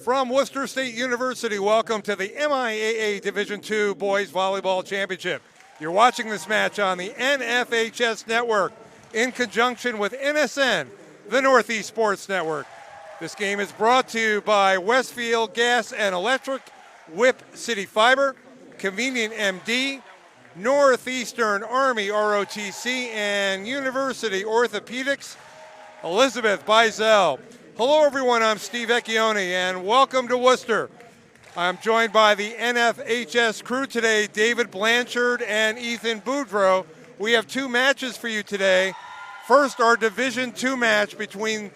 From Worcester State University, welcome to the MIAA Division II Boys Volleyball Championship. You're watching this match on the NFHS Network in conjunction with NSN, the Northeast Sports Network. This game is brought to you by Westfield Gas and Electric, Whip City Fiber, Convenient MD, Northeastern Army ROTC, and University Orthopedics. Elizabeth Bizel. Hello everyone, I'm Steve Vecchione and welcome to Worcester. I'm joined by the NFHS crew today, David Blanchard and Ethan Boudreau. We have two matches for you today. First, our Division II match between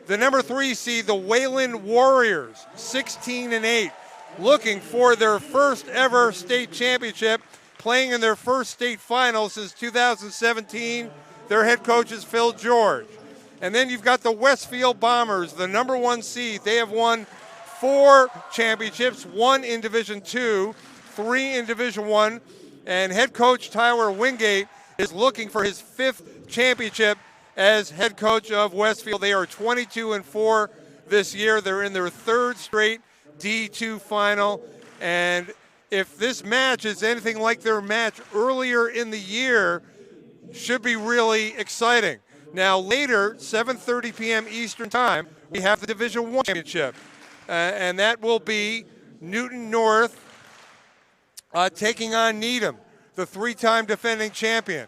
the number 3 seed, the Wayland Warriors, 16-8, looking for their first ever state championship, playing in their first state final since 2017. Their head coach is Phil George. And then you've got the Westfield Bombers, the number 1 seed. They have won 4 championships, 1 in Division II, 3 in Division I. And head coach Tyler Wingate is looking for his 5th championship as head coach of Westfield. They are 22-4 this year. They're in their 3rd straight D2 final. And if this match is anything like their match earlier in the year, should be really exciting. Now later, 7:30 p.m. Eastern Time, we have the Division I championship, and that will be Newton North taking on Needham, the 3-time defending champion.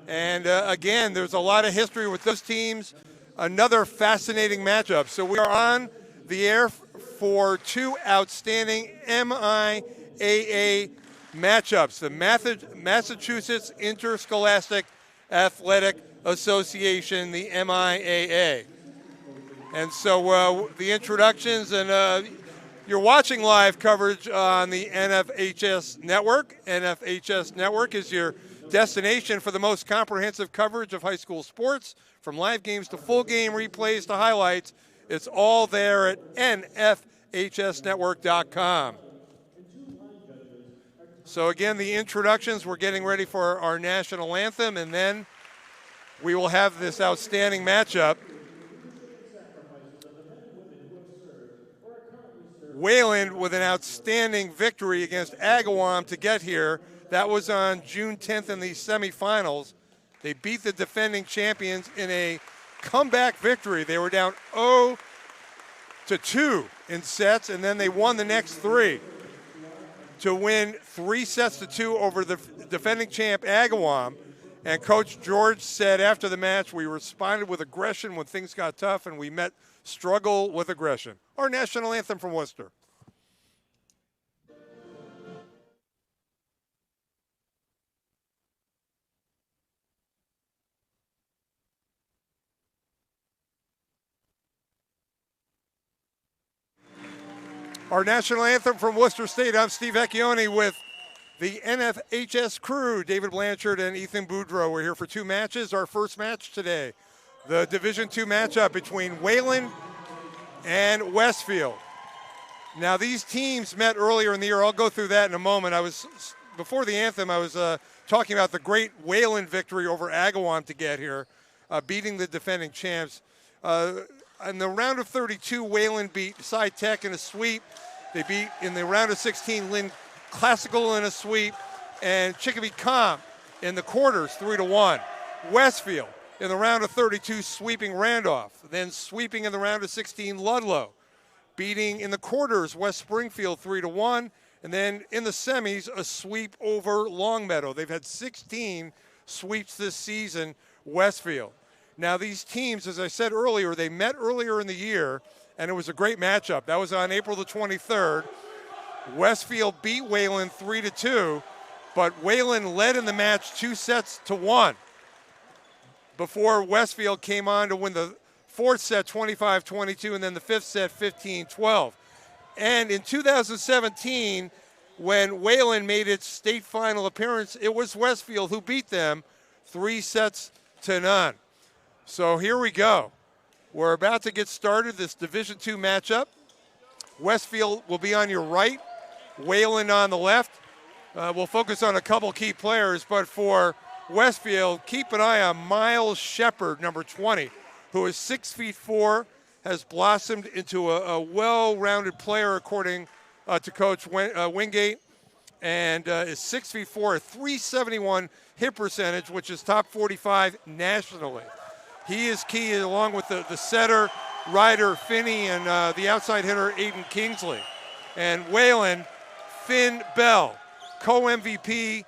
And again, there's a lot of history with those teams. Another fascinating matchup. So we are on the air for 2 outstanding MIAA matchups: the Massachusetts Interscholastic Athletic Association, the MIAA. And so the introductions, and you're watching live coverage on the NFHS Network. NFHS Network is your destination for the most comprehensive coverage of high school sports, from live games to full game replays to highlights. It's all there at nfhsnetwork.com. So again, the introductions, we're getting ready for our national anthem, and then we will have this outstanding matchup. Wayland with an outstanding victory against Agawam to get here. That was on June 10th in the semifinals. They beat the defending champions in a comeback victory. They were down 0-2 in sets, and then they won the next 3 to win 3-2 over the defending champ Agawam. And Coach George said after the match, we responded with aggression when things got tough, and we met struggle with aggression. Our national anthem from Worcester. Our national anthem from Worcester State. I'm Steve Vecchione with the NFHS crew, David Blanchard and Ethan Boudreau. We're here for 2 matches. Our first match today, the Division II matchup between Wayland and Westfield. Now, these teams met earlier in the year. I'll go through that in a moment. Before the anthem, I was talking about the great Wayland victory over Agawam to get here, beating the defending champs. In the round of 32, Wayland beat Cy Tech in a sweep. They beat, in the round of 16, Lynn Classical in a sweep, and Chicopee Comp in the quarters 3-1. Westfield in the round of 32 sweeping Randolph, then sweeping in the round of 16 Ludlow, beating in the quarters West Springfield 3-1, and then in the semis a sweep over Longmeadow. They've had 16 sweeps this season, Westfield. Now these teams, as I said earlier, they met earlier in the year, and it was a great matchup. That was on April the 23rd. Westfield beat Wayland 3-2, but Wayland led in the match 2-1 before Westfield came on to win the 4th set 25-22, and then the 5th set 15-12. And in 2017, when Wayland made its state final appearance, it was Westfield who beat them 3-0. So here we go. We're about to get started, this Division II matchup. Westfield will be on your right, Wayland on the left. We'll focus on a couple key players, but for Westfield, keep an eye on Miles Shepard, number 20, who is 6'4", has blossomed into a well-rounded player, according to Coach Wingate, and is 6'4", a 371 hit percentage, which is top 45 nationally. He is key, along with the setter, Ryder Finney, and the outside hitter, Aiden Kingsley. And Wayland, Finn Bell, co-MVP,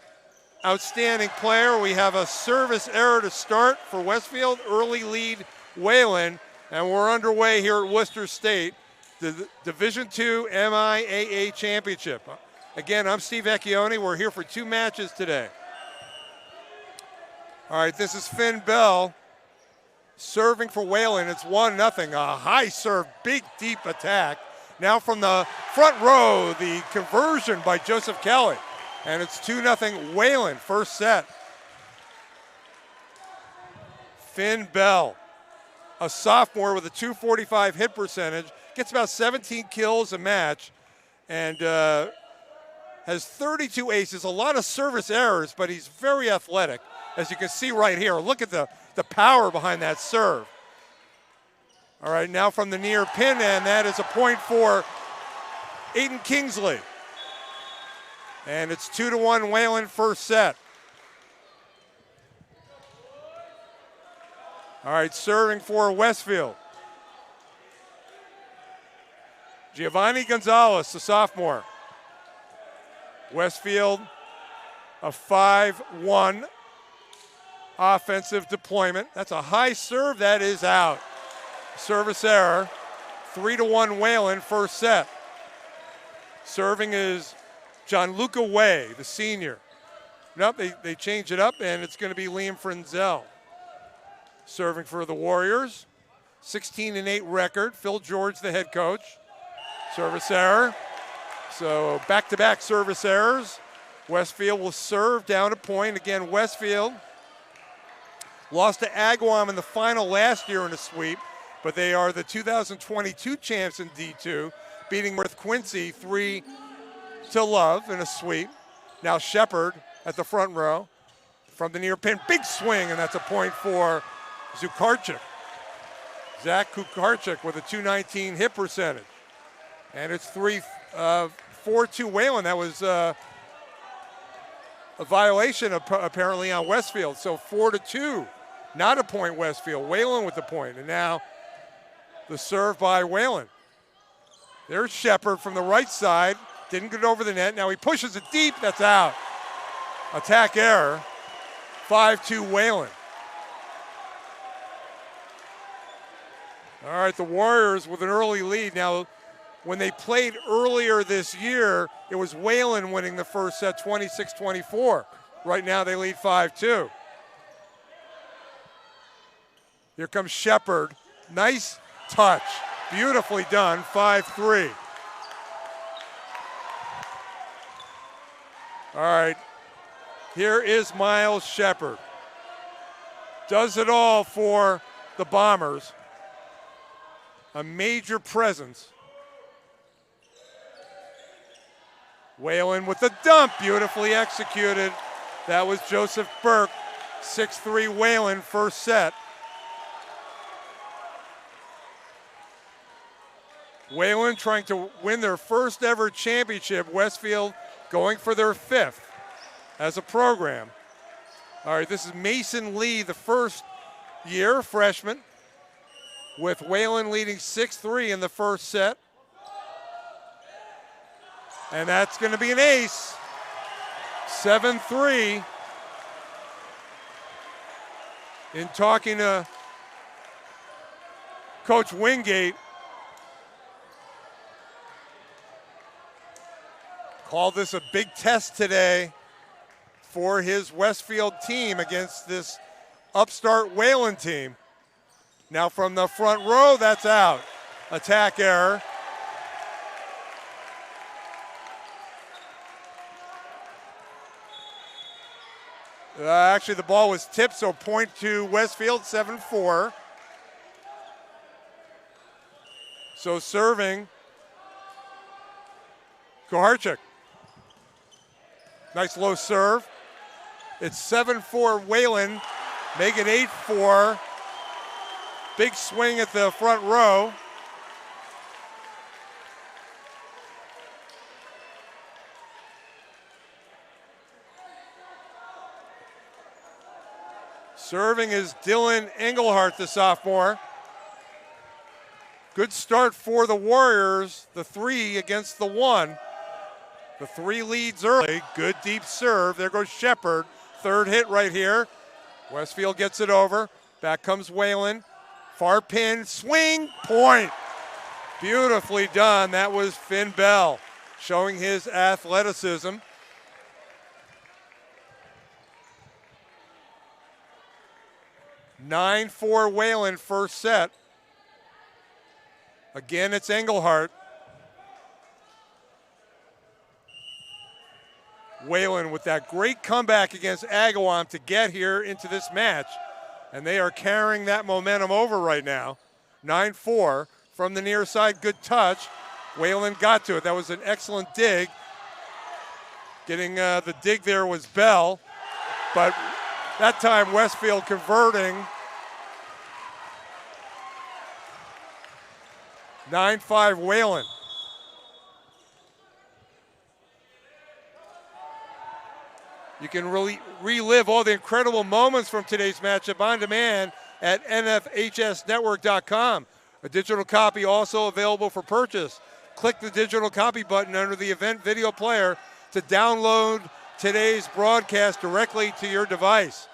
outstanding player. We have a service error to start for Westfield, early lead Wayland, and we're underway here at Worcester State, the Division II MIAA Championship. Again, I'm Steve Vecchione. We're here for 2 matches today. All right, this is Finn Bell serving for Wayland. It's 1-0, a high serve, big, deep attack. Now from the front row, the conversion by Joseph Kelly. And it's 2-0 Wayland, first set. Finn Bell, a sophomore with a 245 hit percentage, gets about 17 kills a match, and has 32 aces, a lot of service errors, but he's very athletic, as you can see right here. Look at the power behind that serve. All right, now from the near pin, and that is a point for Aiden Kingsley. And it's 2-1 Wayland, first set. All right, serving for Westfield. Giovanni Gonzalez, the sophomore. Westfield, a 5-1 offensive deployment. That's a high serve, that is out. Service error, 3-1 Wayland, first set. Serving is Gianluca Way, the senior. Nope, they change it up, and it's going to be Liam Frenzel. Serving for the Warriors, 16-8 record. Phil George, the head coach. Service error. So back-to-back service errors. Westfield will serve down a point. Again, Westfield lost to Agawam in the final last year in a sweep, but they are the 2022 champs in D2, beating North Quincy 3-0 in a sweep. Now Shepard at the front row from the near pin. Big swing, and that's a point for Zukarchik. Zach Kukarchik with a 219 hit percentage. And it's 4-2 Wayland. That was a violation apparently on Westfield. So 4-2, not a point Westfield. Wayland with the point. And now the serve by Wayland. There's Shepard from the right side. Didn't get over the net. Now he pushes it deep. That's out. Attack error. 5-2 Wayland. All right, the Warriors with an early lead. Now, when they played earlier this year, it was Wayland winning the first set, 26-24. Right now, they lead 5-2. Here comes Shepard. Nice touch. Beautifully done, 5-3. All right, here is Miles Shepard. Does it all for the Bombers. A major presence. Wayland with the dump, beautifully executed. That was Joseph Burke, 6-3 Wayland, first set. Wayland trying to win their first ever championship. Westfield going for their 5th as a program. All right, this is Mason Lee, the first year freshman, with Wayland leading 6-3 in the first set. And that's going to be an ace. 7-3. In talking to Coach Wingate, called this a big test today for his Westfield team against this upstart Wayland team. Now from the front row, that's out. Attack error. Actually, the ball was tipped, so point to Westfield, 7-4. So serving, Kuharchik. Nice low serve. It's 7-4 Wayland, make it 8-4. Big swing at the front row. Serving is Dylan Engelhart, the sophomore. Good start for the Warriors. The 3 against the 1. The 3 leads early. Good deep serve. There goes Shepard. Third hit right here. Westfield gets it over. Back comes Wayland. Far pin, swing, point. Beautifully done. That was Finn Bell showing his athleticism. (9-4) Wayland first set. Again, it's Engelhart. Wayland with that great comeback against Agawam to get here into this match. And they are carrying that momentum over right now. 9-4 from the near side, good touch. Wayland got to it. That was an excellent dig. Getting the dig there was Bell. But that time Westfield converting. 9-5 Wayland. You can really relive all the incredible moments from today's matchup on demand at nfhsnetwork.com. A digital copy also available for purchase. Click the digital copy button under the event video player to download today's broadcast directly to your device.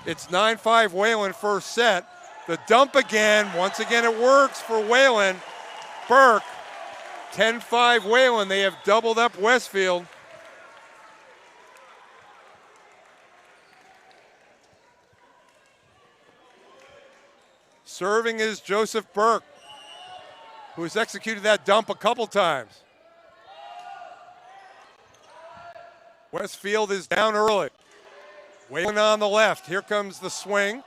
It's 9-5 Wayland first set. The dump again. Once again it works for Wayland. Burke, 10-5 Wayland. They have doubled up Westfield. Serving is Joseph Burke, who has executed that dump a couple times. Westfield is down early. Wayland on the left. Here comes the swing.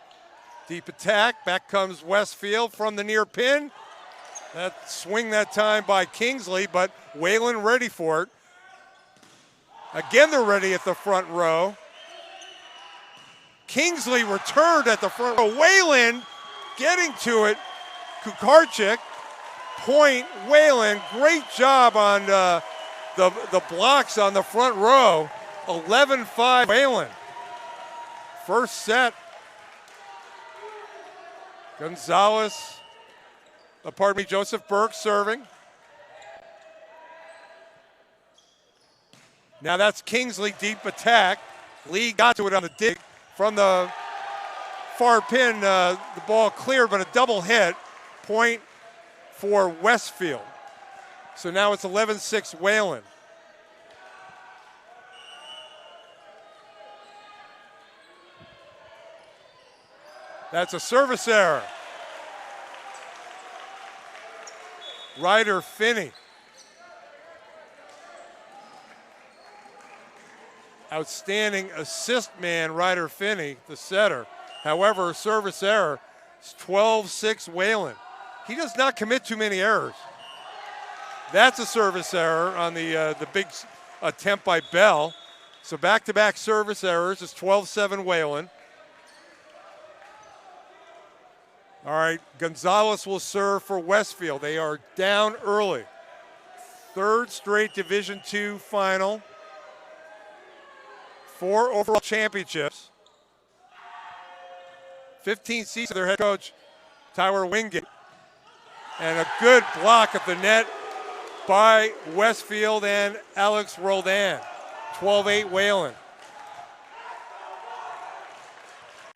Deep attack. Back comes Westfield from the near pin. That swing that time by Kingsley, but Wayland ready for it. Again, they're ready at the front row. Kingsley returned at the front row. Wayland getting to it. Kukarczyk, point, Wayland. Great job on the blocks on the front row. 11-5 Wayland. First set. Joseph Burke serving. Now that's Kingsley, deep attack. Lee got to it on the dig from the far pin. The ball cleared, but a double hit. Point for Westfield. So now it's 11-6 Wayland. That's a service error. Ryder Finney. Outstanding assist man, Ryder Finney, the setter. However, service error. It's 12-6 Wayland. He does not commit too many errors. That's a service error on the big attempt by Bell. So back-to-back service errors. It's 12-7 Wayland. All right, Gonzalez will serve for Westfield. They are down early. Third straight Division II final. 4 overall championships. 15 seasons of their head coach, Tyler Wingate. And a good block at the net by Westfield and Alex Roldan. 12-8 Wayland.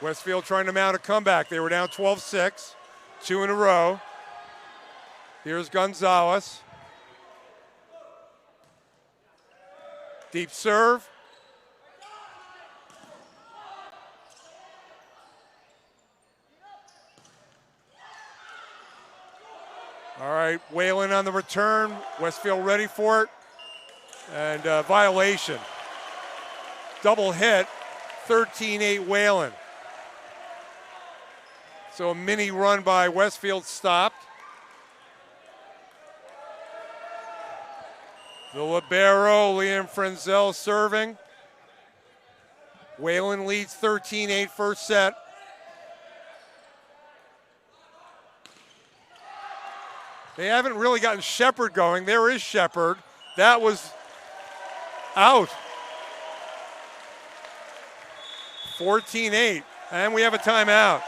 Westfield trying to mount a comeback. They were down 12-6, 2 in a row. Here's Gonzalez. Deep serve. All right, Wayland on the return. Westfield ready for it. And violation. Double hit, 13-8 Wayland. So a mini run by Westfield stopped. The libero, Liam Frenzel serving. Wayland leads 13-8 first set. They haven't really gotten Shepard going. There is Shepard. That was out. 14-8. And we have a timeout.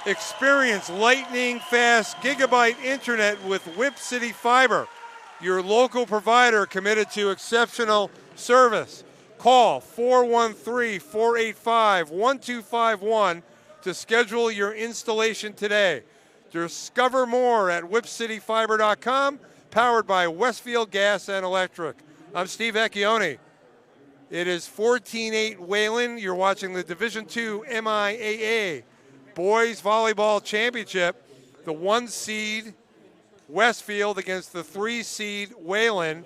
Experience lightning fast gigabyte internet with Whip City Fiber, your local provider committed to exceptional service. Call 413-485-1251 to schedule your installation today. Discover more at whipcityfiber.com, powered by Westfield Gas and Electric. I'm Steve Vecchione. It is 14-8 Wayland. You're watching the Division II MIAA Boys Volleyball Championship. The 1 seed Westfield against the 3 seed Wayland.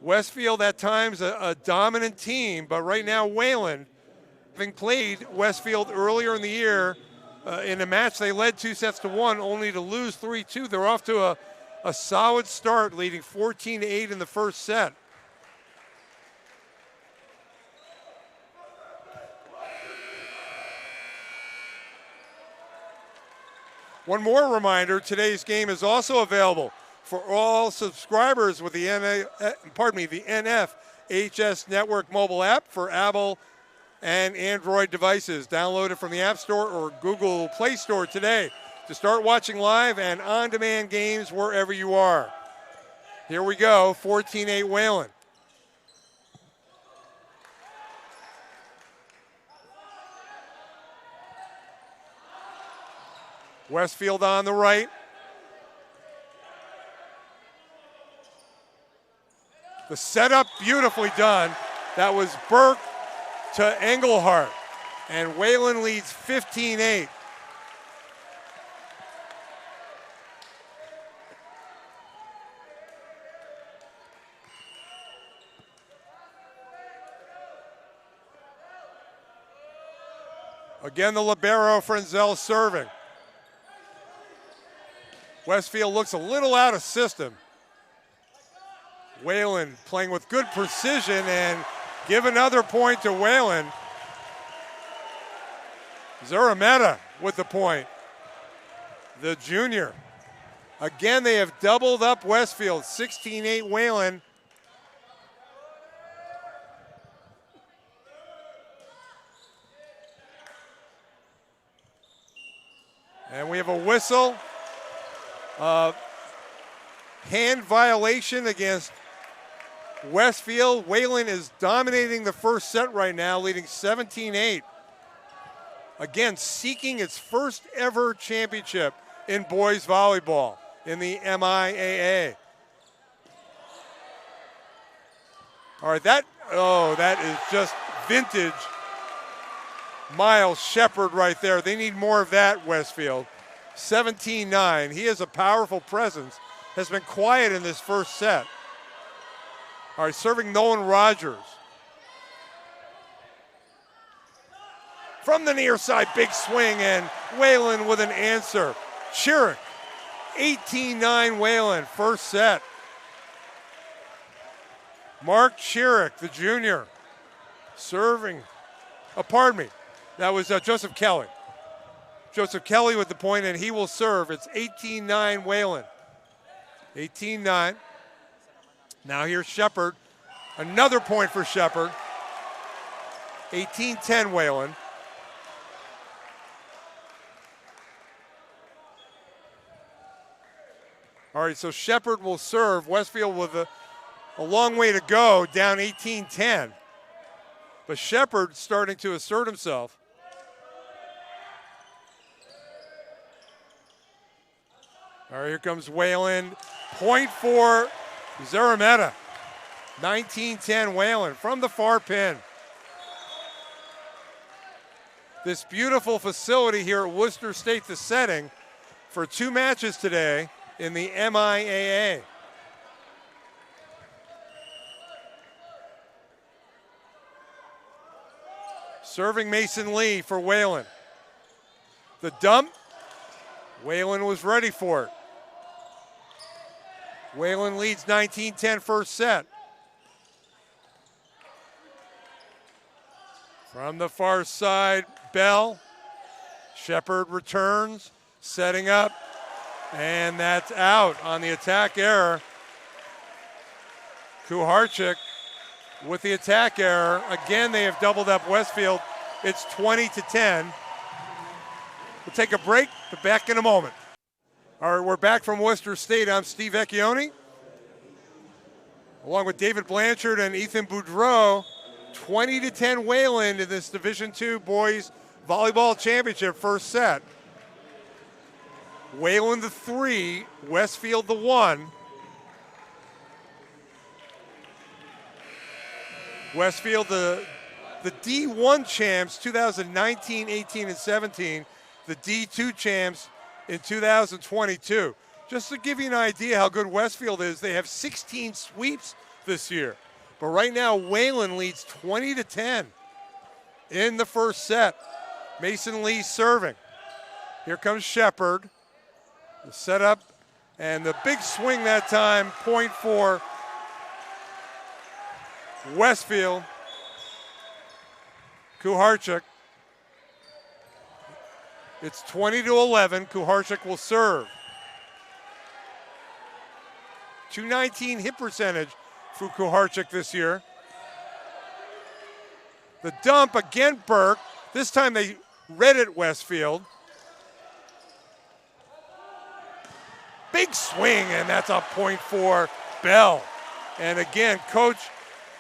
Westfield at times a dominant team, but right now Wayland, having played Westfield earlier in the year in a match they led 2-1, only to lose 3-2. They're off to a solid start, leading 14-8 in the first set. One more reminder, today's game is also available for all subscribers with the NFHS Network mobile app for Apple and Android devices. Download it from the App Store or Google Play Store today to start watching live and on-demand games wherever you are. Here we go, 14-8 Wayland. Westfield on the right. The setup beautifully done. That was Burke to Engelhardt. And Wayland leads 15-8. Again, the libero Frenzel serving. Westfield looks a little out of system. Wayland playing with good precision and give another point to Wayland. Zurameta with the point. The junior. Again, they have doubled up Westfield, 16-8 Wayland. And we have a whistle. Hand violation against Westfield. Wayland is dominating the first set right now, leading 17-8. Again, seeking its first ever championship in boys volleyball in the MIAA. All right, that is just vintage Miles Shepard right there. They need more of that, Westfield. 17-9. He has a powerful presence. Has been quiet in this first set. All right, serving Nolan Rogers. From the near side, big swing, and Wayland with an answer. Chiric, 18-9 Wayland, first set. Mark Chiric, the junior, serving. Pardon me, that was Joseph Kelly. Joseph Kelly with the point, and he will serve. It's 18-9 Wayland. 18-9. Now here's Shepard. Another point for Shepard. 18-10 Wayland. All right, so Shepard will serve. Westfield with a long way to go, down 18-10. But Shepard starting to assert himself. All right, here comes Wayland. Point for Zurameta. 19-10 Wayland from the far pin. This beautiful facility here at Worcester State, the setting for 2 matches today in the MIAA. Serving Mason Lee for Wayland. The dump. Wayland was ready for it. Wayland leads 19-10 first set. From the far side, Bell. Shepard returns, setting up, and that's out on the attack error. Kuharczyk with the attack error. Again, they have doubled up Westfield. It's 20-10. We'll take a break, but back in a moment. All right, we're back from Worcester State. I'm Steve Vecchione, along with David Blanchard and Ethan Boudreau. 20-10 Wayland in this Division II Boys Volleyball Championship first set. Wayland the 3, Westfield the 1. Westfield the D1 champs 2019, 18, and 17. The D2 champs in 2022. Just to give you an idea how good Westfield is, they have 16 sweeps this year. But right now, Wayland leads 20-10 in the first set. Mason Lee serving. Here comes Shepard. The setup and the big swing that time, point for Westfield. Kuharchuk. It's 20-11. Kuharchuk will serve. 219 hit percentage for Kuharchuk this year. The dump again, Burke. This time they read it, Westfield. Big swing, and that's a point for Bell. And again, Coach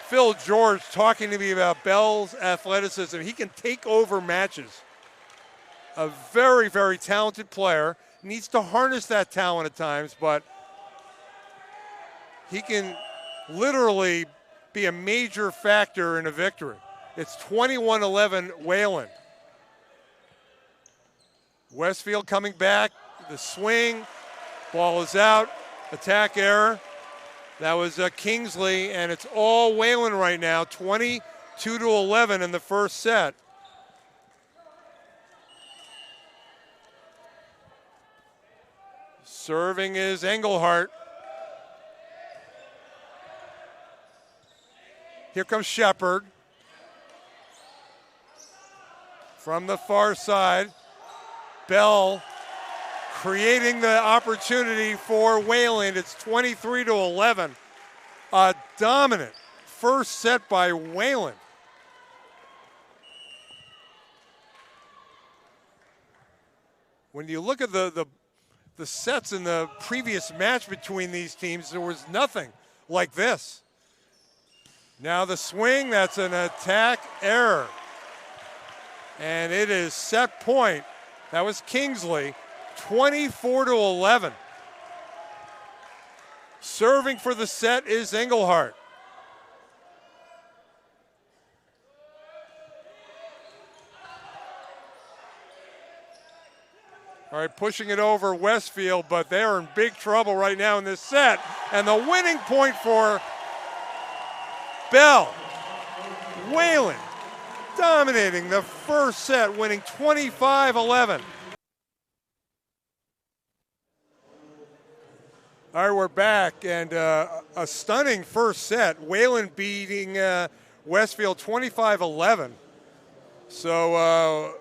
Phil George talking to me about Bell's athleticism. He can take over matches. A very, very talented player. Needs to harness that talent at times, but he can literally be a major factor in a victory. It's 21-11 Wayland. Westfield coming back. The swing. Ball is out. Attack error. That was Kingsley, and it's all Wayland right now. 22-11 in the first set. Serving is Engelhardt. Here comes Shepard. From the far side, Bell creating the opportunity for Wayland. It's 23-11. A dominant first set by Wayland. When you look at the sets in the previous match between these teams, there was nothing like this. Now the swing, that's an attack error. And it is set point. That was Kingsley, 24-11. Serving for the set is Engelhardt. All right, pushing it over Westfield, but they're in big trouble right now in this set. And the winning point for Bell. Wayland dominating the first set, winning 25-11. All right, we're back, and a stunning first set. Wayland beating Westfield 25-11. So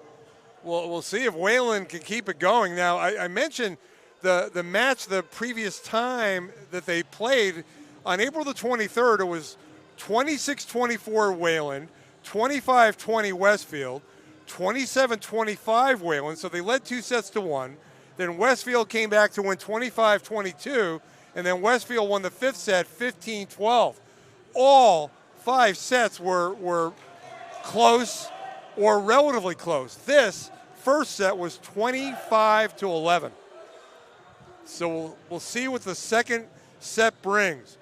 we'll see if Wayland can keep it going. Now, I mentioned the match the previous time that they played. On April the 23rd, it was 26-24 Wayland, 25-20 Westfield, 27-25 Wayland. So they led 2-1. Then Westfield came back to win 25-22, and then Westfield won the fifth set 15-12. All 5 sets were close or relatively close. This first set was 25-11. So we'll see what the second set brings.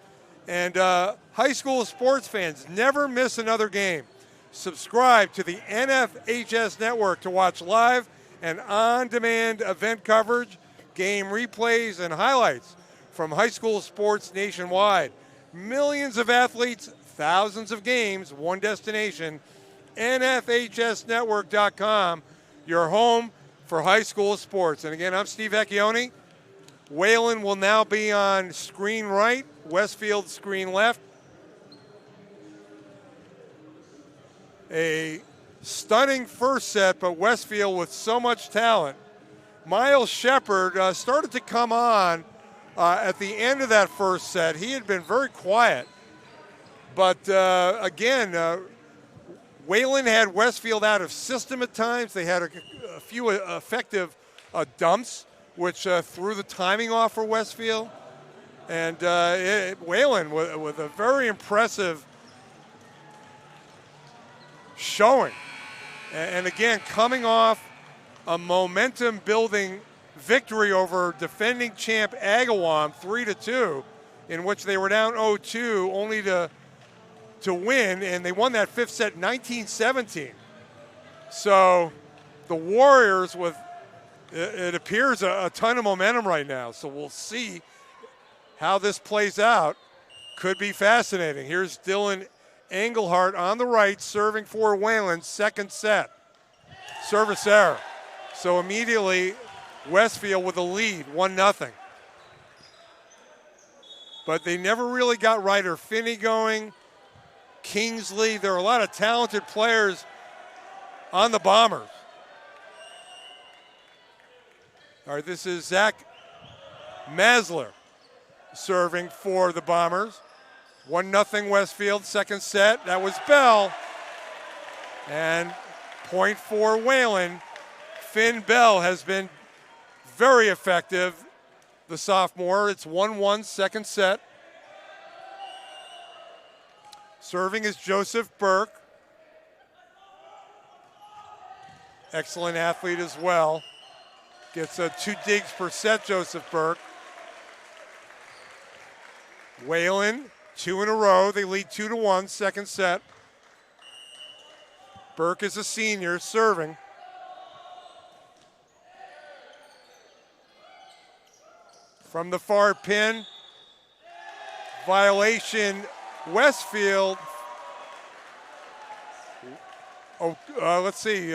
And high school sports fans, never miss another game. Subscribe to the NFHS Network to watch live and on-demand event coverage, game replays, and highlights from high school sports nationwide. Millions of athletes, thousands of games, one destination, NFHSnetwork.com, your home for high school sports. And again, I'm Steve Vecchione. Wayland will now be on screen right, Westfield screen left. A stunning first set, but Westfield with so much talent. Miles Shepard started to come on at the end of that first set. He had been very quiet. But again, Wayland had Westfield out of system at times. They had a few effective dumps, which threw the timing off for Westfield. And Wayland with a very impressive showing. And again, coming off a momentum-building victory over defending champ Agawam 3-2, in which they were down 0-2, only to win, and they won that fifth set 19-17. So the Warriors, with it appears a ton of momentum right now. So we'll see how this plays out. Could be fascinating. Here's Dylan Engelhardt on the right, serving for Wayland, second set. Service error. So immediately Westfield with a lead, 1-0. But they never really got Ryder Finney going. Kingsley, there are a lot of talented players on the Bombers. All right, this is Zach Masler serving for the Bombers. 1-0 Westfield, second set. That was Bell. And point for Wayland. Finn Bell has been very effective, the sophomore. It's 1-1, second set. Serving is Joseph Burke. Excellent athlete as well. Gets 2 digs per set, Joseph Burke. Wayland, 2 in a row. They lead 2-1, second set. Burke is a senior, serving. From the far pin, violation Westfield. Oh, let's see,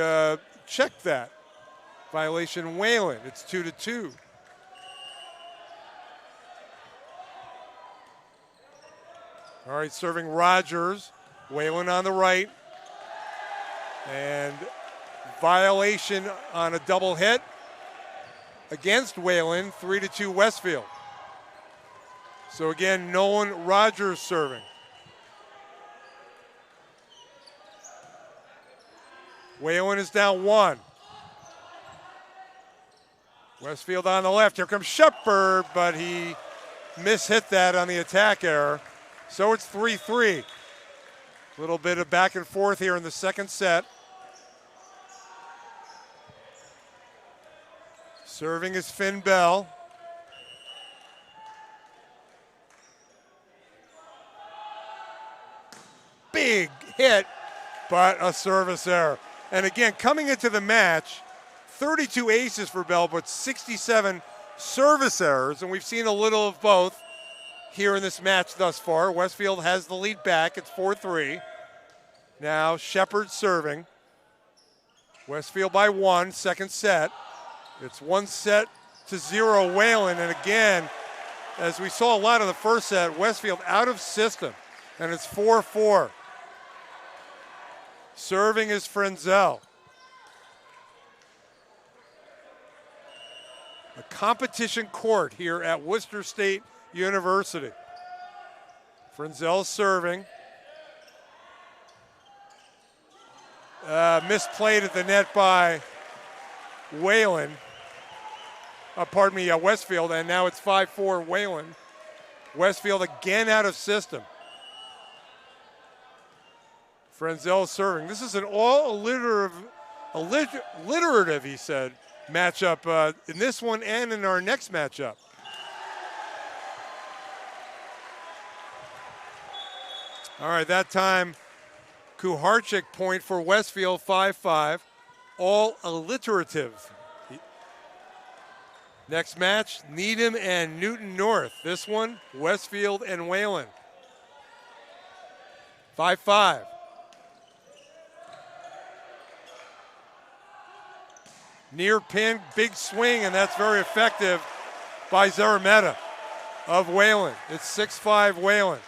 check that. Violation Wayland, it's 2-2. All right, serving Rogers. Wayland on the right. And violation on a double hit against Wayland, 3-2 Westfield. So again, Nolan Rogers serving. Wayland is down 1. Westfield on the left. Here comes Shepard, but he mishit that on the attack error. So it's 3-3. A little bit of back and forth here in the second set. Serving is Finn Bell. Big hit, but a service error. And again, coming into the match, 32 aces for Bell, but 67 service errors, and we've seen a little of both here in this match thus far. Westfield has the lead back. It's 4-3. Now Shepard serving. Westfield by 1, second set. It's 1-0 Wayland, and again, as we saw a lot of the first set, Westfield out of system, and it's 4-4. Serving is Frenzel. A competition court here at Worcester State University. Frenzel serving. Misplayed at the net by Wayland. Westfield, and now it's 5-4 Wayland. Westfield again out of system. Frenzel serving. This is an all alliterative, he said, matchup in this one and in our next matchup. All right, that time, Kuharczyk point for Westfield, 5-5. All alliterative. Next match, Needham and Newton North. This one, Westfield and Wayland. 5-5. Near pin, big swing, and that's very effective by Zarameta of Wayland. It's 6-5 Wayland.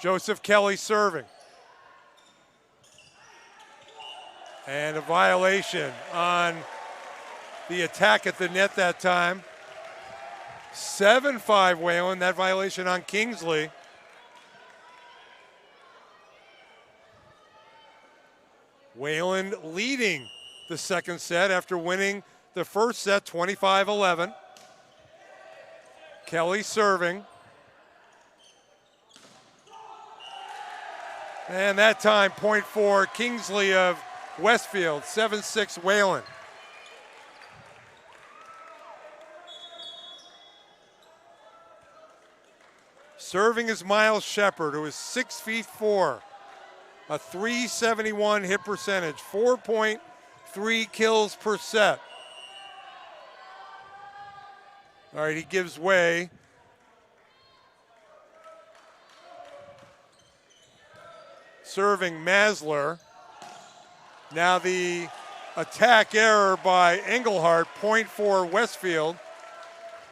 Joseph Kelly serving. And a violation on the attack at the net that time. 7-5 Wayland, that violation on Kingsley. Wayland leading the second set after winning the first set 25-11. Kelly serving. And that time, point for Kingsley of Westfield, 7-6 Wayland. Serving is Miles Shepard, who is 6'4", a .371 hit percentage, 4.3 kills per set. All right, he gives way. Serving Masler. Now the attack error by Engelhardt, point for Westfield.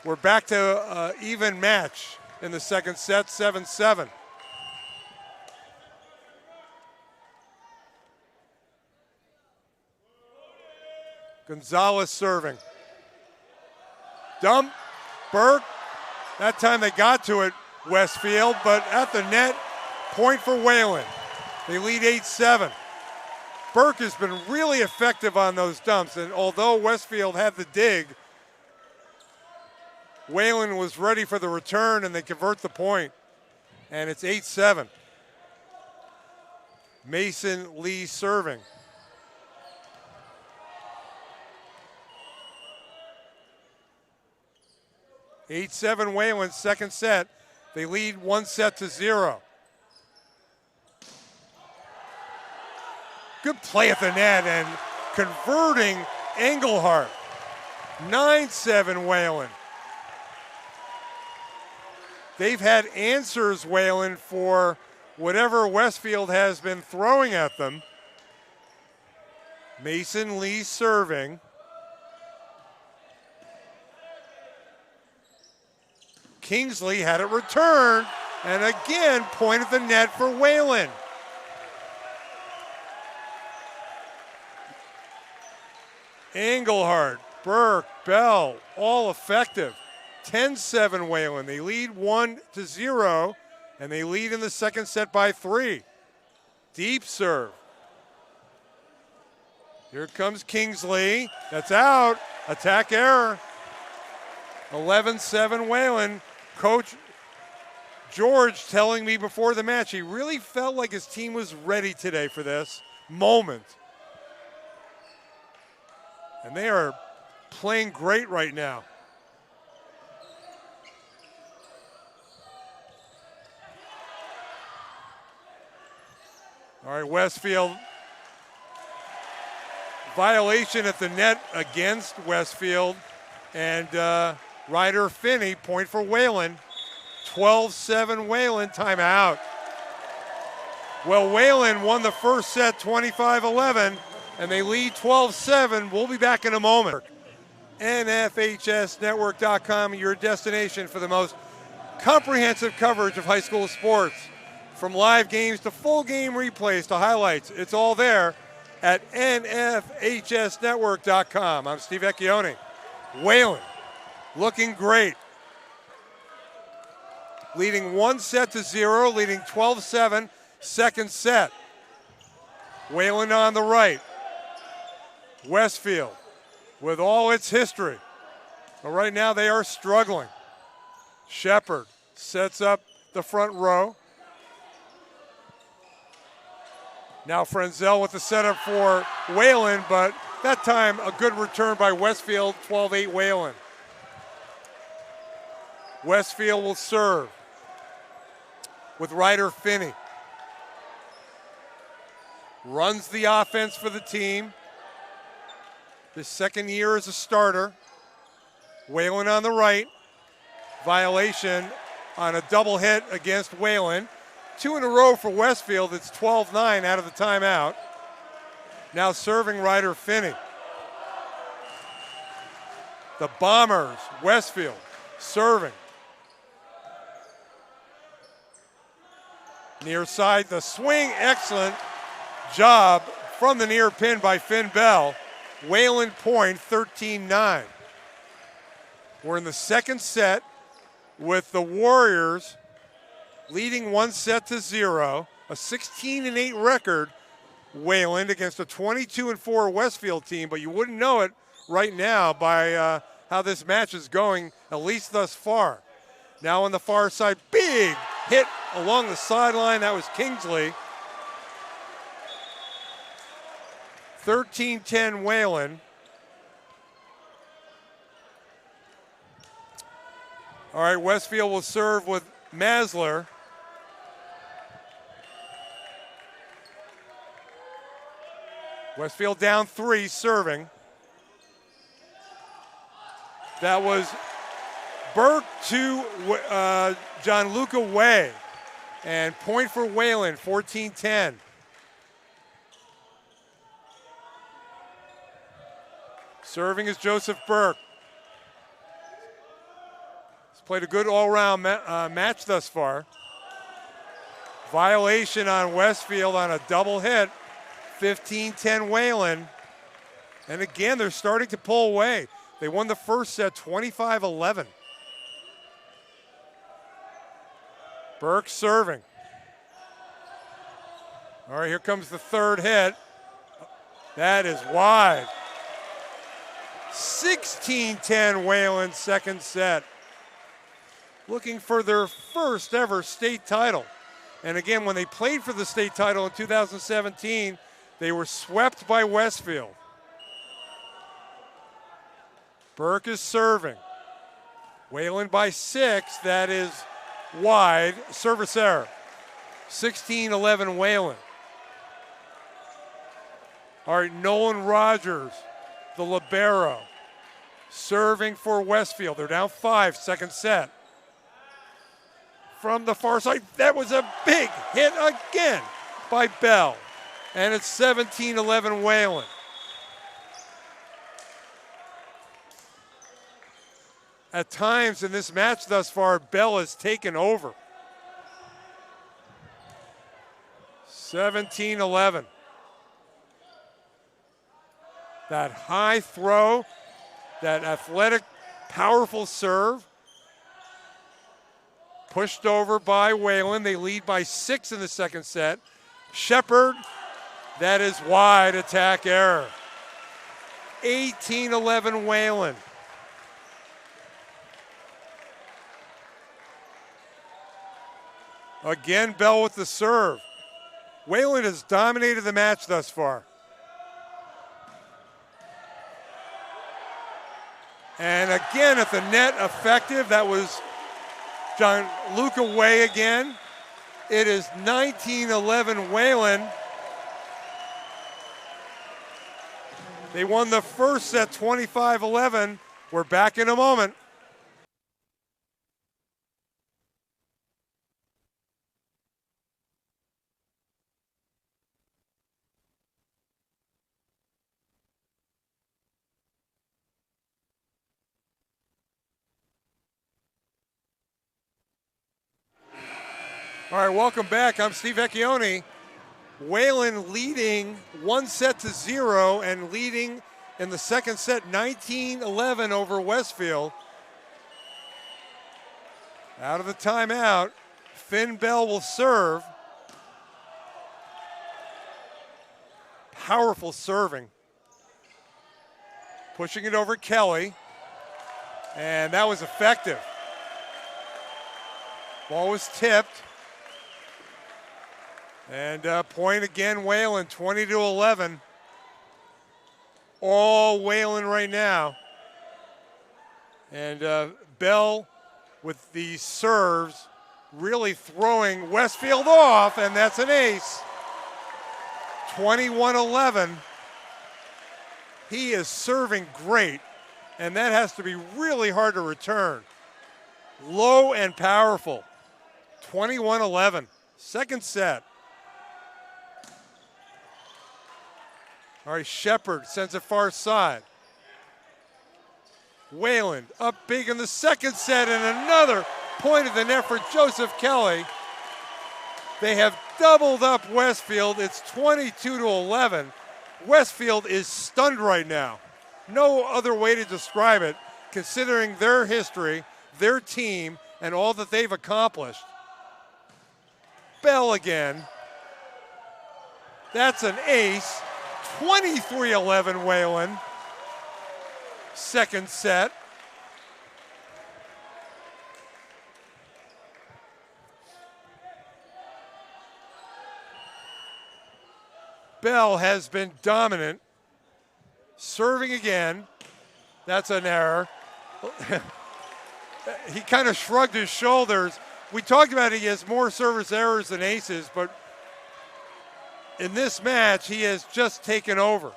We're back to even match in the second set, 7-7. Gonzalez serving. Dump, Burke. That time they got to it, Westfield, but at the net, point for Wayland. They lead 8-7. Burke has been really effective on those dumps, and although Westfield had the dig, Wayland was ready for the return, and they convert the point, and it's 8-7. Mason Lee serving. (8-7) Wayland, second set. They lead 1-0. Good play at the net and converting Engelhardt. 9-7 Wayland. They've had answers, Wayland, for whatever Westfield has been throwing at them. Mason Lee serving. Kingsley had it returned, and again, point at the net for Wayland. Engelhardt, Burke, Bell, all effective. 10-7 Wayland. They lead 1-0, and they lead in the second set by 3. Deep serve. Here comes Kingsley. That's out. Attack error. 11-7 Wayland. Coach George telling me before the match he really felt like his team was ready today for this moment. And they are playing great right now. All right, Westfield. Violation at the net against Westfield. And Ryder Finney, point for Wayland. 12-7 Wayland, timeout. Well, Wayland won the first set 25-11, and they lead 12-7. We'll be back in a moment. NFHSnetwork.com, your destination for the most comprehensive coverage of high school sports. From live games to full game replays to highlights, it's all there at NFHSnetwork.com. I'm Steve Vecchione. Wayland looking great. Leading 1-0, leading 12-7, second set. Wayland on the right. Westfield with all its history. But right now they are struggling. Shepard sets up the front row. Now Frenzel with the setup for Wayland, but that time a good return by Westfield, 12-8 Wayland. Westfield will serve with Ryder Finney. Runs the offense for the team. His second year as a starter. Wayland on the right. Violation on a double hit against Wayland. 2 in a row for Westfield. It's 12-9 out of the timeout. Now serving Ryder Finney. The Bombers, Westfield, serving. Near side, the swing, excellent job from the near pin by Finn Bell. Wayland point, 13-9. We're in the second set with the Warriors leading 1-0, a 16-8 record, Wayland, against a 22-4 Westfield team, but you wouldn't know it right now by how this match is going, at least thus far. Now on the far side, big hit along the sideline. That was Kingsley. 13-10 Wayland. All right, Westfield will serve with Masler. Westfield down 3, serving. That was Burke to Gianluca Way. And point for Wayland, 14-10. Serving is Joseph Burke. He's played a good all-round match thus far. Violation on Westfield on a double hit. 15-10 Wayland. And again, they're starting to pull away. They won the first set 25-11. Burke serving. All right, here comes the third hit. That is wide. 16-10 Wayland, second set. Looking for their first ever state title. And again, when they played for the state title in 2017, they were swept by Westfield. Burke is serving. Wayland by 6, that is wide. Service error. 16-11 Wayland. All right, Nolan Rogers, the libero, serving for Westfield. They're down 5, second set. From the far side, that was a big hit again by Bell. And it's 17-11 Wayland. At times in this match thus far, Bell has taken over. 17-11. That high throw, that athletic, powerful serve. Pushed over by Wayland. They lead by 6 in the second set. Shepard, that is wide, attack error. 18-11 Wayland. Again, Bell with the serve. Wayland has dominated the match thus far. And again at the net, effective. That was Gianluca Way again. It is 19-11 Wayland. They won the first set 25-11. We're back in a moment. All right, welcome back. I'm Steve Vecchione. Wayland leading 1-0 and leading in the second set 19-11 over Westfield. Out of the timeout, Finn Bell will serve. Powerful serving. Pushing it over Kelly. And that was effective. Ball was tipped. And point again, Wayland, 20-11. All Wayland right now. And Bell with the serves, really throwing Westfield off, and that's an ace. 21-11. He is serving great, and that has to be really hard to return. Low and powerful. 21-11. Second set. All right, Shepard sends it far side. Wayland up big in the second set, and another point of the net for Joseph Kelly. They have doubled up Westfield. It's 22-11. Westfield is stunned right now. No other way to describe it, considering their history, their team, and all that they've accomplished. Bell again. That's an ace. 23-11 Wayland. Second set. Bell has been dominant. Serving again. That's an error. He kind of shrugged his shoulders. We talked about he has more service errors than aces, but in this match, he has just taken over.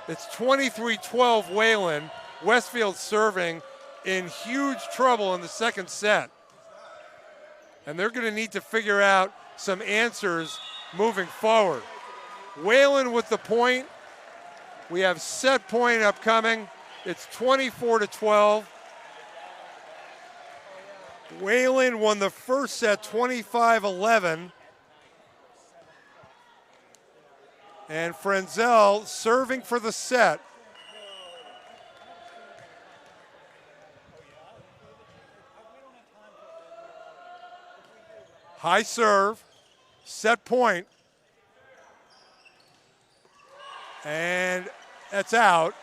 It's 23-12 Wayland. Westfield serving in huge trouble in the second set. And they're going to need to figure out some answers moving forward. Wayland with the point. We have set point upcoming. It's 24-12. Wayland won the first set 25-11. And Frenzel serving for the set. High serve, set point. And that's out.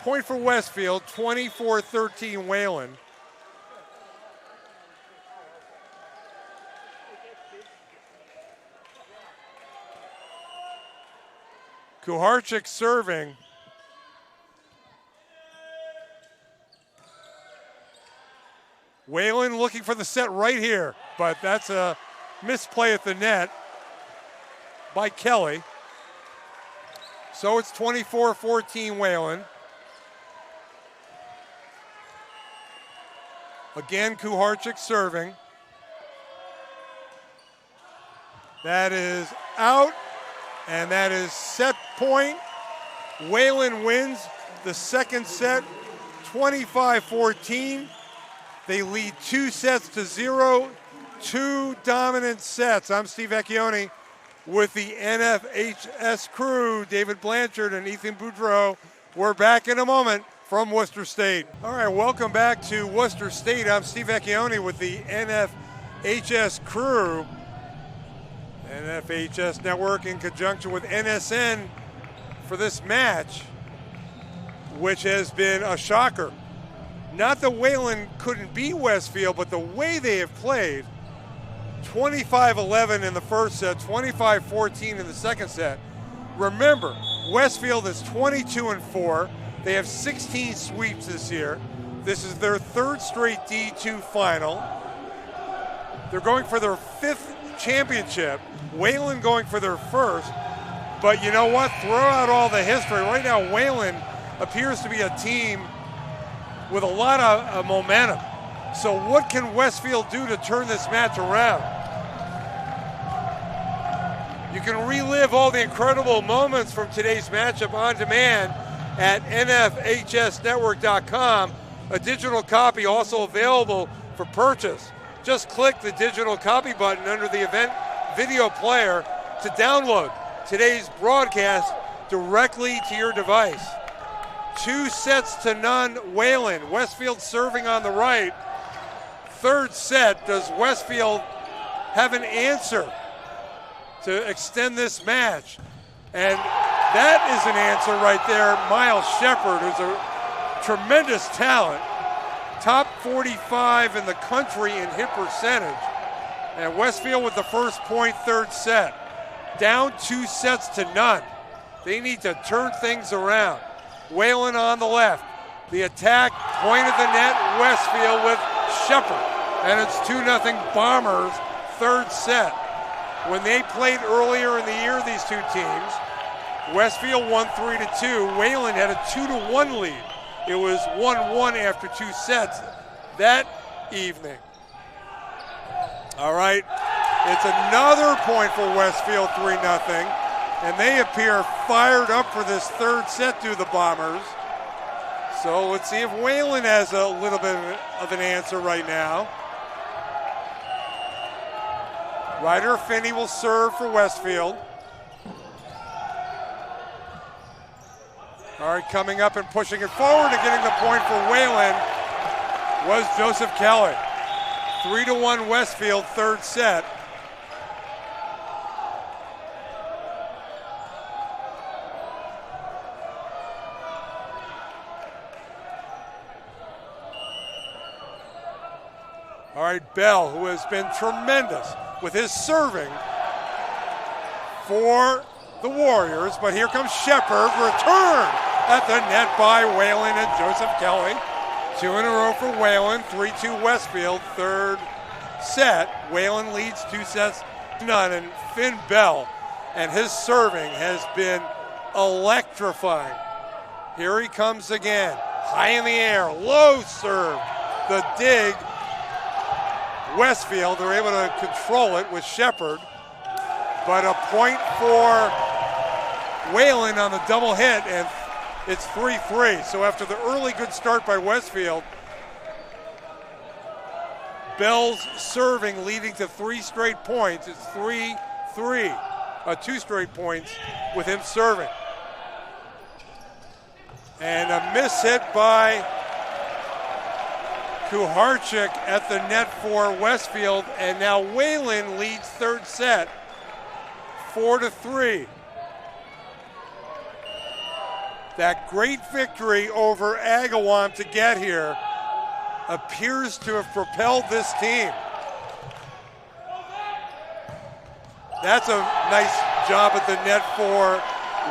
Point for Westfield, 24-13 Wayland. Kuharczyk serving. Wayland looking for the set right here, but that's a misplay at the net by Kelly. So it's 24-14 Wayland. Again, Kuharczyk serving. That is out, and that is set point. Wayland wins the second set, 25-14. They lead 2-0, 2 dominant sets. I'm Steve Vecchione with the NFHS crew, David Blanchard and Ethan Boudreau. We're back in a moment from Worcester State. All right, welcome back to Worcester State. I'm Steve Vecchione with the NFHS crew. NFHS Network in conjunction with NSN for this match, which has been a shocker. Not that Wayland couldn't beat Westfield, but the way they have played, 25-11 in the first set, 25-14 in the second set. Remember, Westfield is 22-4. They have 16 sweeps this year. This is their third straight D2 final. They're going for their 5th championship. Wayland going for their first. But you know what? Throw out all the history. Right now, Wayland appears to be a team with a lot of momentum. So what can Westfield do to turn this match around? You can relive all the incredible moments from today's matchup on demand at nfhsnetwork.com. A digital copy also available for purchase. Just click the digital copy button under the event video player to download today's broadcast directly to your device. 2-0 Wayland. Westfield serving on the right. Third set, does Westfield have an answer to extend this match? And that is an answer right there. Miles Shepard, who's a tremendous talent, top 45 in the country in hit percentage. And Westfield with the first point, third set. Down 2-0. They need to turn things around. Wayland on the left. The attack, point of the net, Westfield with Shepard. And it's 2-0 Bombers, third set. When they played earlier in the year, these two teams, Westfield won 3-2. Wayland had a 2-1 lead. It was 1-1 after 2 sets that evening. All right, it's another point for Westfield, 3-0. And they appear fired up for this third set to the Bombers. So let's see if Wayland has a little bit of an answer right now. Ryder Finney will serve for Westfield. All right, coming up and pushing it forward and getting the point for Wayland was Joseph Kelly. 3-1 Westfield, third set. All right, Bell, who has been tremendous with his serving for the Warriors, but here comes Shepard, return at the net by Wayland and Joseph Kelly. 2 in a row for Wayland, 3-2 Westfield, third set. Wayland leads 2-0, and Finn Bell and his serving has been electrifying. Here he comes again, high in the air, low serve, the dig. Westfield, they're able to control it with Shepard, but a point for Wayland on the double hit, and it's 3-3. So after the early good start by Westfield, Bell's serving leading to 3 straight points. It's 3-3, 2 straight points with him serving. And a miss hit by Kuharchik at the net for Westfield, and now Wayland leads third set 4-3. That great victory over Agawam to get here appears to have propelled this team. That's a nice job at the net for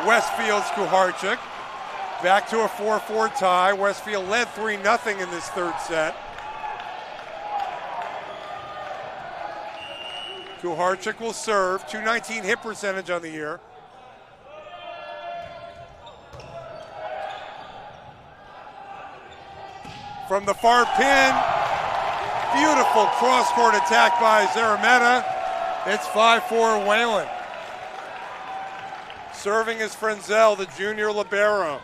Westfield's Kuharchik. Back to a 4-4 tie. Westfield led 3-0 in this third set. Kuharchik will serve, .219 hit percentage on the year. From the far pin, beautiful cross-court attack by Zarameta. It's 5-4 Wayland. Serving is Frenzel, the junior libero.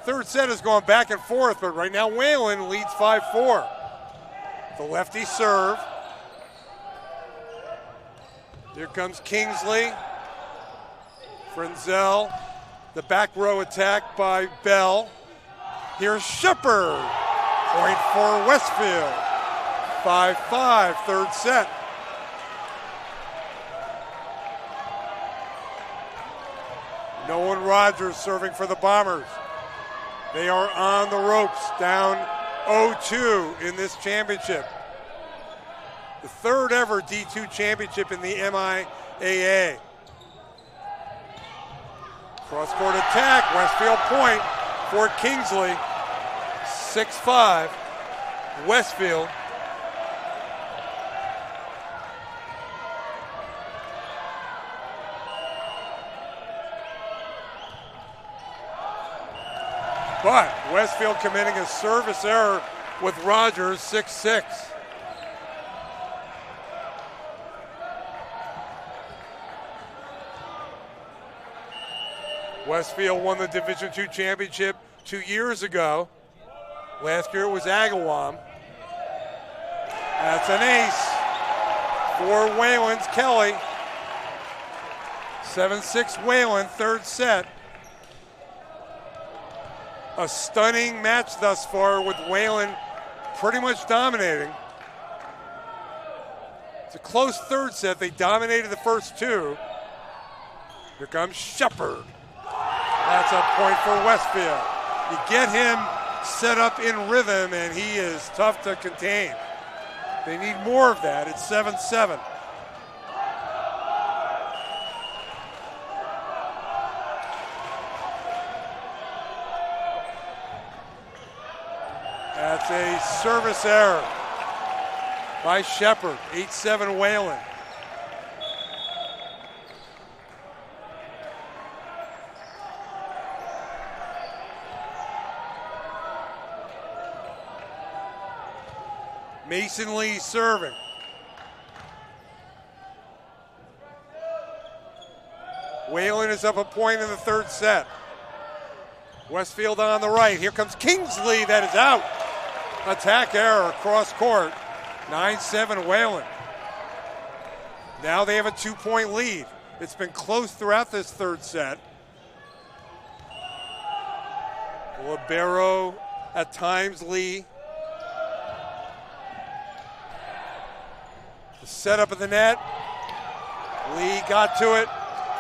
Third set is going back and forth, but right now Wayland leads 5-4. The lefty serve. Here comes Kingsley. Frenzel. The back row attack by Bell. Here's Shepard. Point for Westfield. 5-5, third set. Nolan Rogers serving for the Bombers. They are on the ropes, down 0-2 in this championship. The third ever D2 championship in the MIAA. Cross-court attack, Westfield point for Kingsley. 6-5, Westfield. But Westfield committing a service error with Rogers, 6-6. Westfield won the Division II championship 2 years ago. Last year it was Agawam. That's an ace for Wayland's Kelly. 7-6 Wayland, third set. A stunning match thus far with Wayland pretty much dominating. It's a close third set. They dominated the first two. Here comes Shepard. That's a point for Westfield. You get him set up in rhythm and he is tough to contain. They need more of that. It's 7-7. That's a service error by Shepard. 8-7 Wayland. Mason Lee serving. Wayland is up a point in the third set. Westfield on the right. Here comes Kingsley. That is out. Attack error cross court. 9-7 Wayland. Now they have a 2-point lead. It's been close throughout this third set. Libero at times, Lee. The setup of the net. Lee got to it.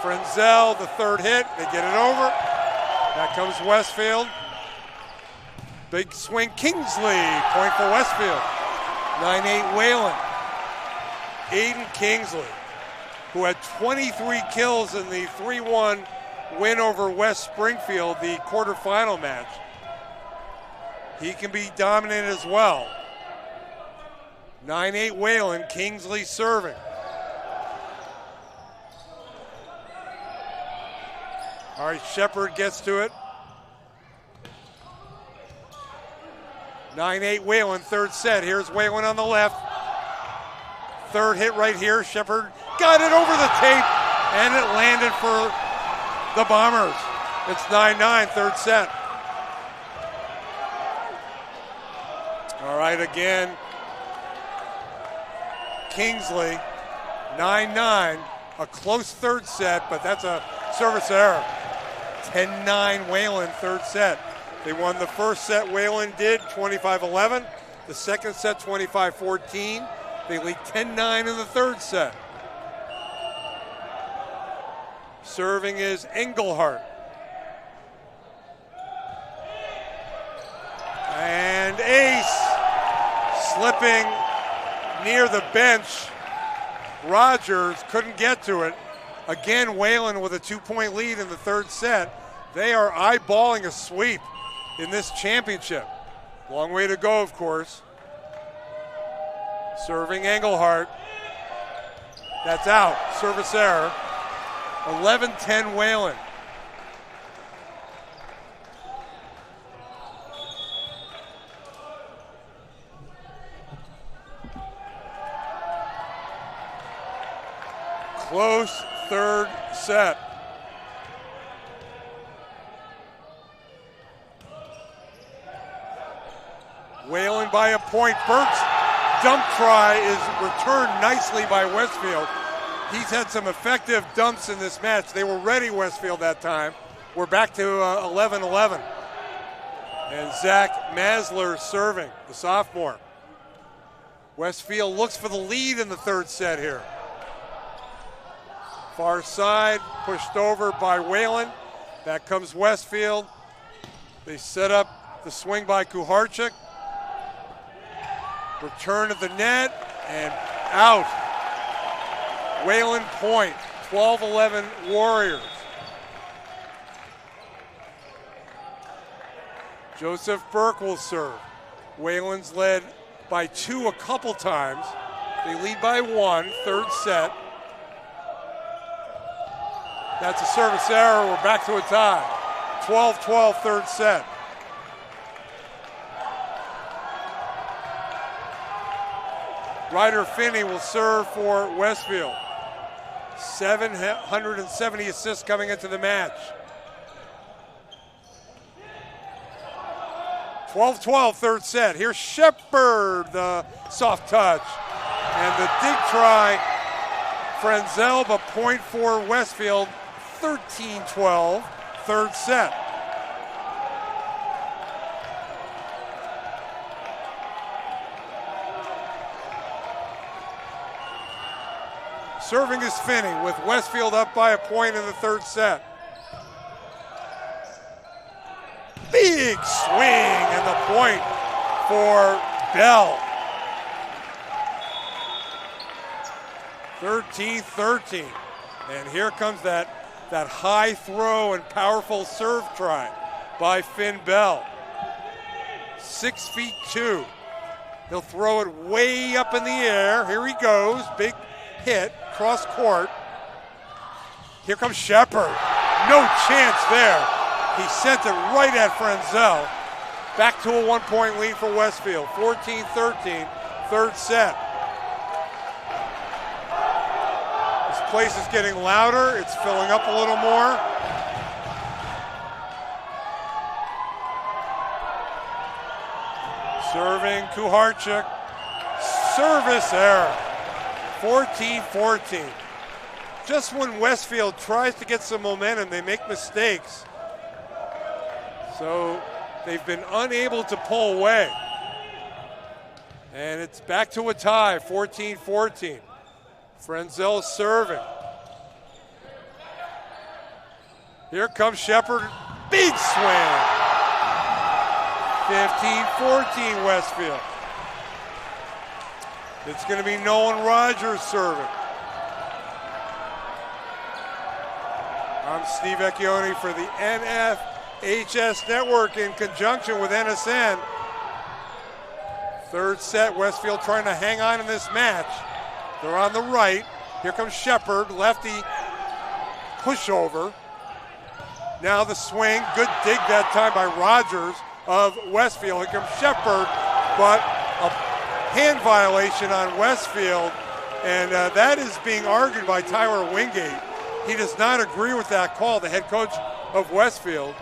Frenzel, the third hit. They get it over. Back comes Westfield. Big swing, Kingsley. Point for Westfield. 9-8 Wayland. Aiden Kingsley, who had 23 kills in the 3-1 win over West Springfield, the quarterfinal match. He can be dominant as well. 9-8 Wayland, Kingsley serving. All right, Shepard gets to it. 9-8 Wayland, third set. Here's Wayland on the left. Third hit right here. Shepard got it over the tape, and it landed for the Bombers. It's 9-9, third set. All right, again, Kingsley, 9-9, a close third set, but that's a service error. 10-9 Wayland, third set. They won the first set, Wayland did, 25-11. The second set, 25-14. They lead 10-9 in the third set. Serving is Engelhardt. And ace, slipping near the bench. Rogers couldn't get to it. Again, Wayland with a 2-point lead in the third set. They are eyeballing a sweep in this championship. Long way to go, of course. Serving Engelhardt. That's out. Service error. 11-10 Wayland. Close third set. Wayland by a point. Burke's dump try is returned nicely by Westfield. He's had some effective dumps in this match. They were ready, Westfield, that time. We're back to 11-11. And Zach Masler serving, the sophomore. Westfield looks for the lead in the third set here. Far side, pushed over by Wayland. Back comes Westfield. They set up the swing by Kuharchuk. Return of the net, and out. Wayland point, 12-11 Warriors. Joseph Burke will serve. Wayland's led by 2 a couple times. They lead by 1, third set. That's a service error. We're back to a tie. 12-12 third set. Ryder Finney will serve for Westfield. 770 assists coming into the match. 12-12 third set. Here's Shepard, the soft touch. And the dig try, Frenzel, but point for Westfield. 13-12 third set. Serving is Finney with Westfield up by a point in the third set. Big swing and the point for Bell. 13-13. And here comes that high throw and powerful serve try by Finn Bell. 6'2". He'll throw it way up in the air. Here he goes. Big hit, cross court. Here comes Shepard. No chance there. He sent it right at Frenzel. Back to a 1-point lead for Westfield. 14-13, third set. This place is getting louder. It's filling up a little more. Serving Kuharchuk. Service error. 14-14. just when Westfield tries to get some momentum, they make mistakes. So they've been unable to pull away. And it's back to a tie, 14-14. Frenzel serving. Here comes Shepard, big swing. 15-14 Westfield. It's going to be Nolan Rogers serving. I'm Steve Vecchione for the NFHS Network in conjunction with NSN. Third set, Westfield trying to hang on in this match. They're on the right. Here comes Shepard, lefty pushover. Now the swing, good dig that time by Rogers of Westfield. Here comes Shepard, but a hand violation on Westfield, and that is being argued by Tyler Wingate. He does not agree with that call, the head coach of Westfield,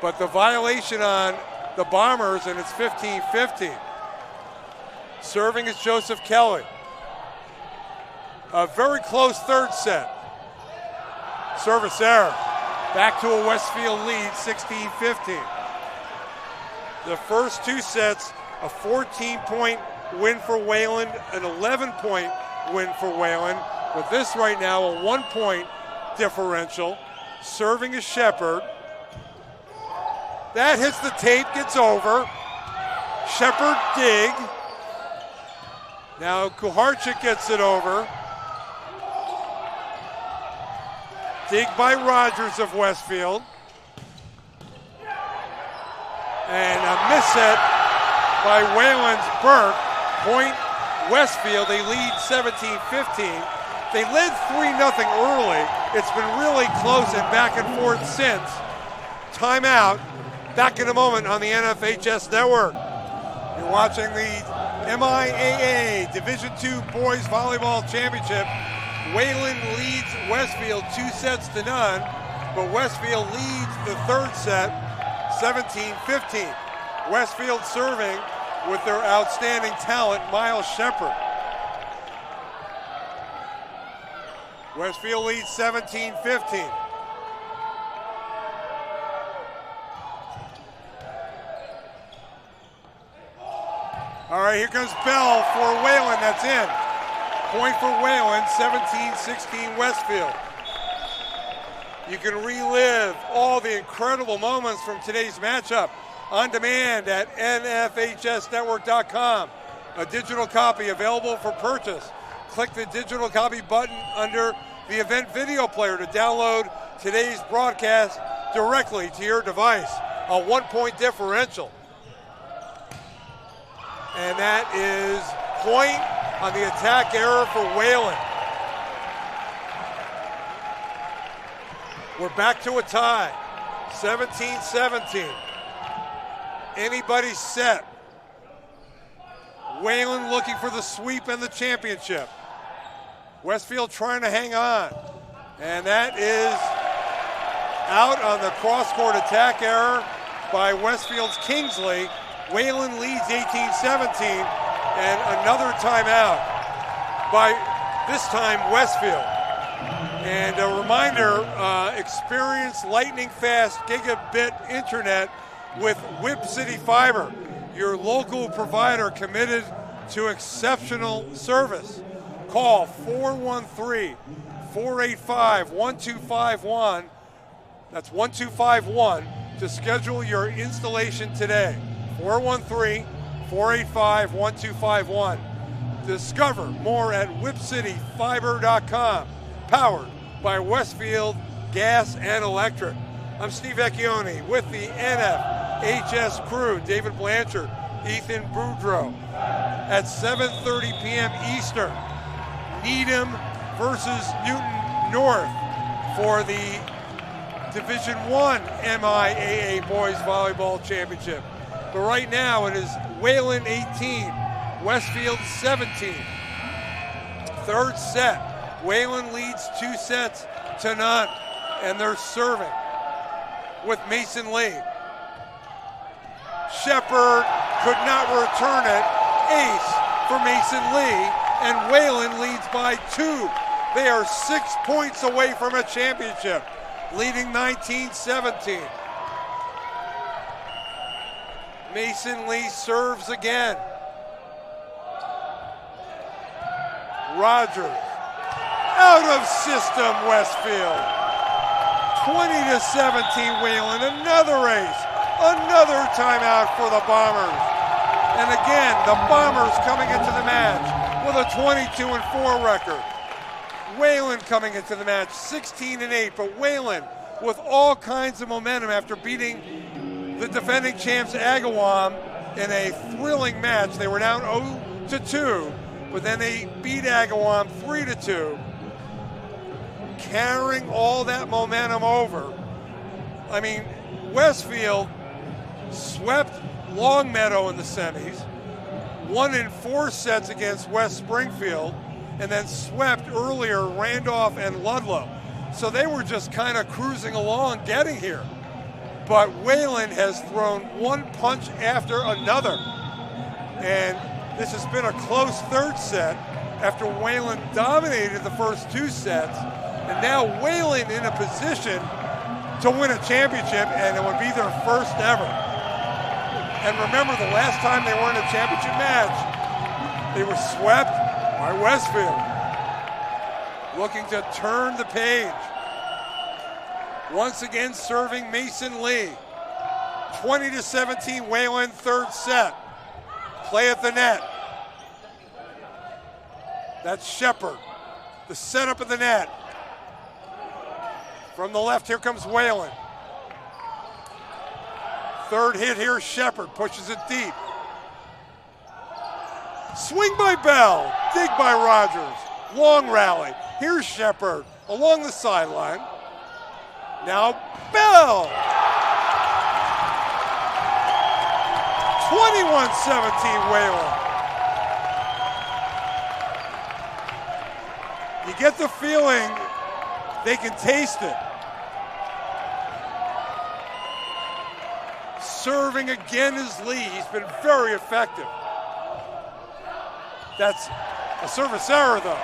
but the violation on the Bombers, and it's 15-15. Serving is Joseph Kelly. A very close third set. Service error. Back to a Westfield lead, 16-15. The first two sets, a 14-point win for Wayland, an 11-point win for Wayland. With this right now, a 1-point differential. Serving is Shepard. That hits the tape, gets over. Shepard dig. Now Kuharchik gets it over. Dig by Rogers of Westfield. And a misset by Wayland's Burke. Point Westfield, they lead 17-15. They led 3-0 early. It's been really close and back and forth since. Timeout. Back in a moment on the NFHS Network. You're watching the MIAA Division II Boys Volleyball Championship. Wayland leads Westfield 2-0, but Westfield leads the third set 17-15. Westfield serving with their outstanding talent, Miles Shepard. Westfield leads 17-15. All right, here comes Bell for Wayland, that's in. Point for Wayland, 17-16 Westfield. You can relive all the incredible moments from today's matchup on demand at nfhsnetwork.com. A digital copy available for purchase. Click the digital copy button under the event video player to download today's broadcast directly to your device. A 1-point differential. And that is point on the attack error for Wayland. We're back to a tie, 17-17. Anybody's set. Wayland looking for the sweep and the championship. Westfield trying to hang on. And that is out on the cross-court attack error by Westfield's Kingsley. Wayland leads 18-17. And another timeout by, this time, Westfield. And a reminder, experience lightning-fast gigabit internet with Whip City Fiber, your local provider committed to exceptional service. Call 413-485-1251. That's 1251 to schedule your installation today. 413-485-1251. Discover more at whipcityfiber.com. Powered by Westfield Gas and Electric. I'm Steve Vecchione with the NFHS crew, David Blanchard, Ethan Boudreau. At 7:30 p.m. Eastern, Needham versus Newton North for the Division I MIAA Boys Volleyball Championship. But right now it is Wayland 18, Westfield 17. Third set, Wayland leads 2-0, and they're serving with Mason Lee. Shepard could not return it. Ace for Mason Lee, and Wayland leads by 2. They are 6 points away from a championship, leading 19-17. Mason Lee serves again. Rogers, out of system, Westfield. 20-17 Wayland, another ace, another timeout for the Bombers. And again, the Bombers coming into the match with a 22-4 record. Wayland coming into the match 16-8, but Wayland with all kinds of momentum after beating the defending champs Agawam in a thrilling match. They were down 0-2, but then they beat Agawam 3-2, carrying all that momentum over. I mean, Westfield swept Longmeadow in the semis, won in 4 sets against West Springfield, and then swept earlier Randolph and Ludlow. So they were just kind of cruising along getting here. But Wayland has thrown one punch after another. And this has been a close third set after Wayland dominated the first 2 sets. And now Wayland in a position to win a championship, and it would be their first ever. And remember, the last time they were in a championship match, they were swept by Westfield. Looking to turn the page. Once again serving Mason Lee. 20-17 Wayland, third set. Play at the net. That's Shepard. The setup of the net. From the left, here comes Wayland. Third hit here, Shepard pushes it deep. Swing by Bell, dig by Rogers. Long rally. Here's Shepard along the sideline. Now Bell. 21-17 Wayland. You get the feeling they can taste it. Serving again is Lee. He's been very effective. That's a service error, though.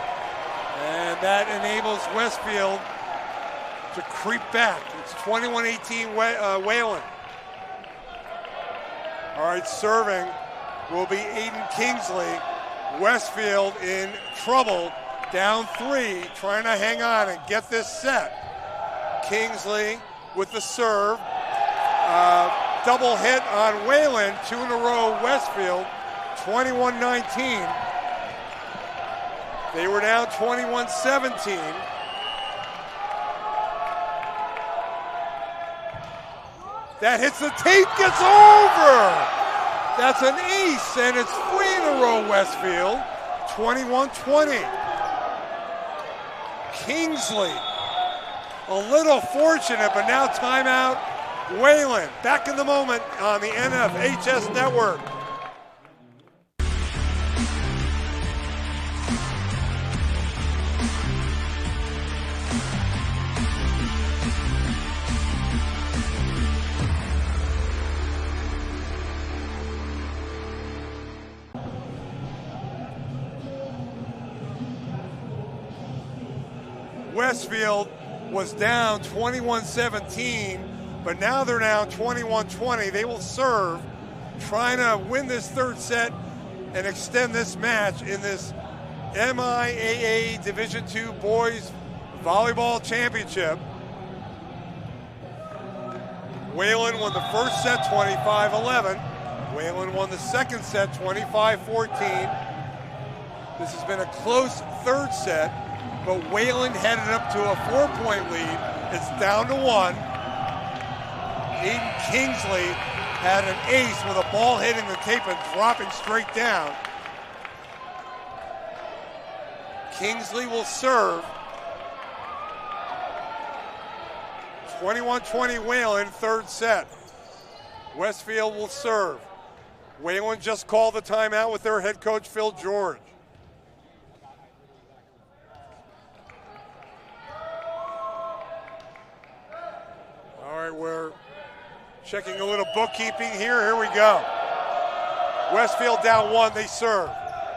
And that enables Westfield to creep back. It's 21-18 Wayland. All right, serving will be Aiden Kingsley. Westfield in trouble, down 3, trying to hang on and get this set. Kingsley with the serve. Double hit on Wayland, 2 in a row, Westfield, 21-19. They were down 21-17. That hits the tape, gets over. That's an ace, and it's 3 in a row, Westfield, 21-20. Kingsley, a little fortunate, but now timeout. Wayland, back in the moment on the NFHS network. Westfield was down 21-17. But now they're down 21-20. They will serve, trying to win this third set and extend this match in this MIAA Division II Boys Volleyball Championship. Wayland won the first set 25-11. Wayland won the second set 25-14. This has been a close third set, but Wayland headed up to a 4-point lead. It's down to 1. Aiden Kingsley had an ace with a ball hitting the tape and dropping straight down. Kingsley will serve. 21-20 Wayland, third set. Westfield will serve. Wayland just called the timeout with their head coach, Phil George. All right, we're checking a little bookkeeping here. Here we go. Westfield down 1, they serve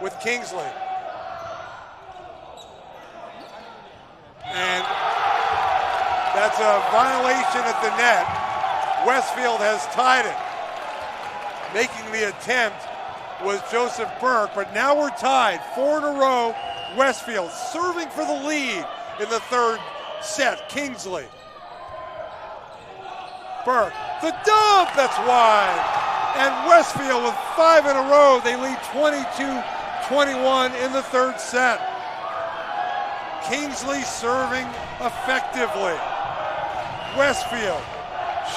with Kingsley. And that's a violation at the net. Westfield has tied it. Making the attempt was Joseph Burke, but now we're tied. 4 in a row. Westfield serving for the lead in the third set. Kingsley. Burke, the dump, that's wide. And Westfield with 5 in a row. They lead 22-21 in the third set. Kingsley serving effectively. Westfield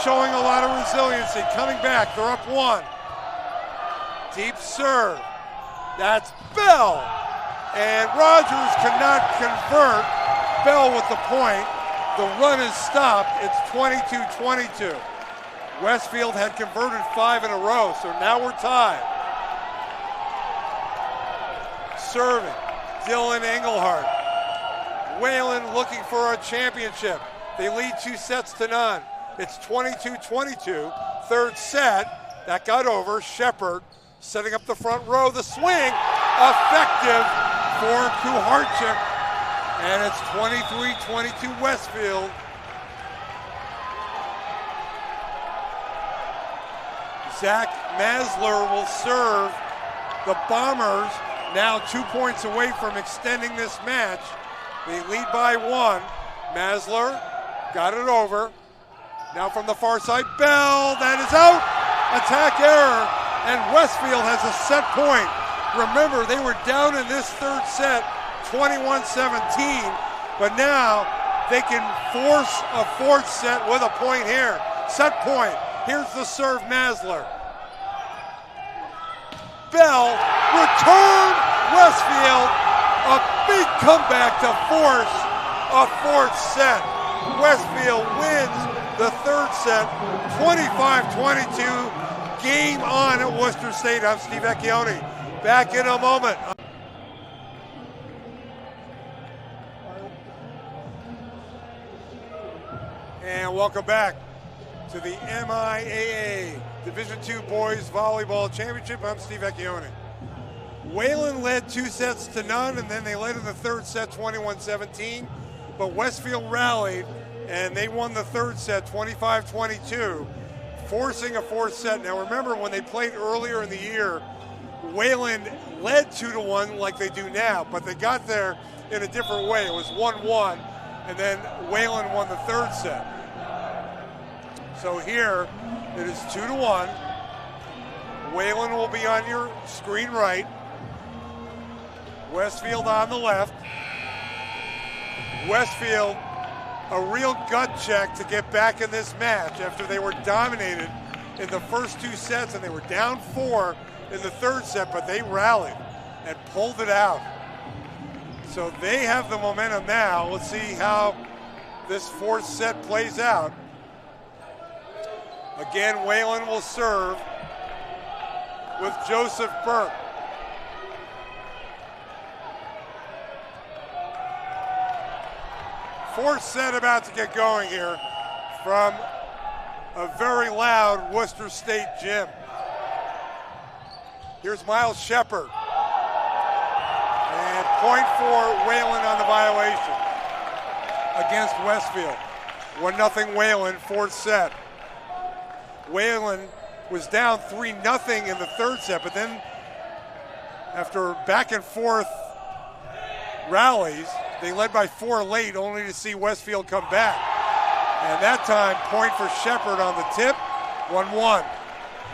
showing a lot of resiliency, coming back, they're up 1. Deep serve, that's Bell. And Rogers cannot convert. Bell with the point. The run is stopped, it's 22-22. Westfield had converted 5 in a row, so now we're tied. Serving, Dylan Engelhardt. Wayland looking for a championship. They lead 2-0. It's 22-22. Third set, that got over. Shepard setting up the front row. The swing, effective for Kuharchuk. And it's 23-22 Westfield. Zach Masler will serve. The Bombers now 2 points away from extending this match. They lead by 1. Masler got it over. Now from the far side, Bell, that is out. Attack error, and Westfield has a set point. Remember, they were down in this third set, 21-17, but now they can force a fourth set with a point here. Set point. Here's the serve, Masler. Bell, return, Westfield. A big comeback to force a fourth set. Westfield wins the third set, 25-22. Game on at Worcester State. I'm Steve Vecchione. Back in a moment. And welcome back to the MIAA Division II Boys Volleyball Championship. I'm Steve Vecchione. Wayland led 2-0, and then they led in the third set 21-17, but Westfield rallied and they won the third set 25-22, forcing a fourth set. Now remember, when they played earlier in the year, Wayland led 2-1 like they do now, but they got there in a different way. It was 1-1, and then Wayland won the third set. So here it is 2-1. Wayland will be on your screen right. Westfield on the left. Westfield, a real gut check to get back in this match after they were dominated in the first 2 sets, and they were down 4 in the third set, but they rallied and pulled it out. So they have the momentum now. Let's see how this fourth set plays out. Again, Wayland will serve with Joseph Burke. Fourth set about to get going here from a very loud Worcester State gym. Here's Miles Shepard. And point for Wayland on the violation against Westfield. 1-0 Wayland, fourth set. Wayland was down 3-0 in the third set, but then after back and forth rallies, they led by 4 late, only to see Westfield come back. And that time, point for Shepard on the tip, 1-1.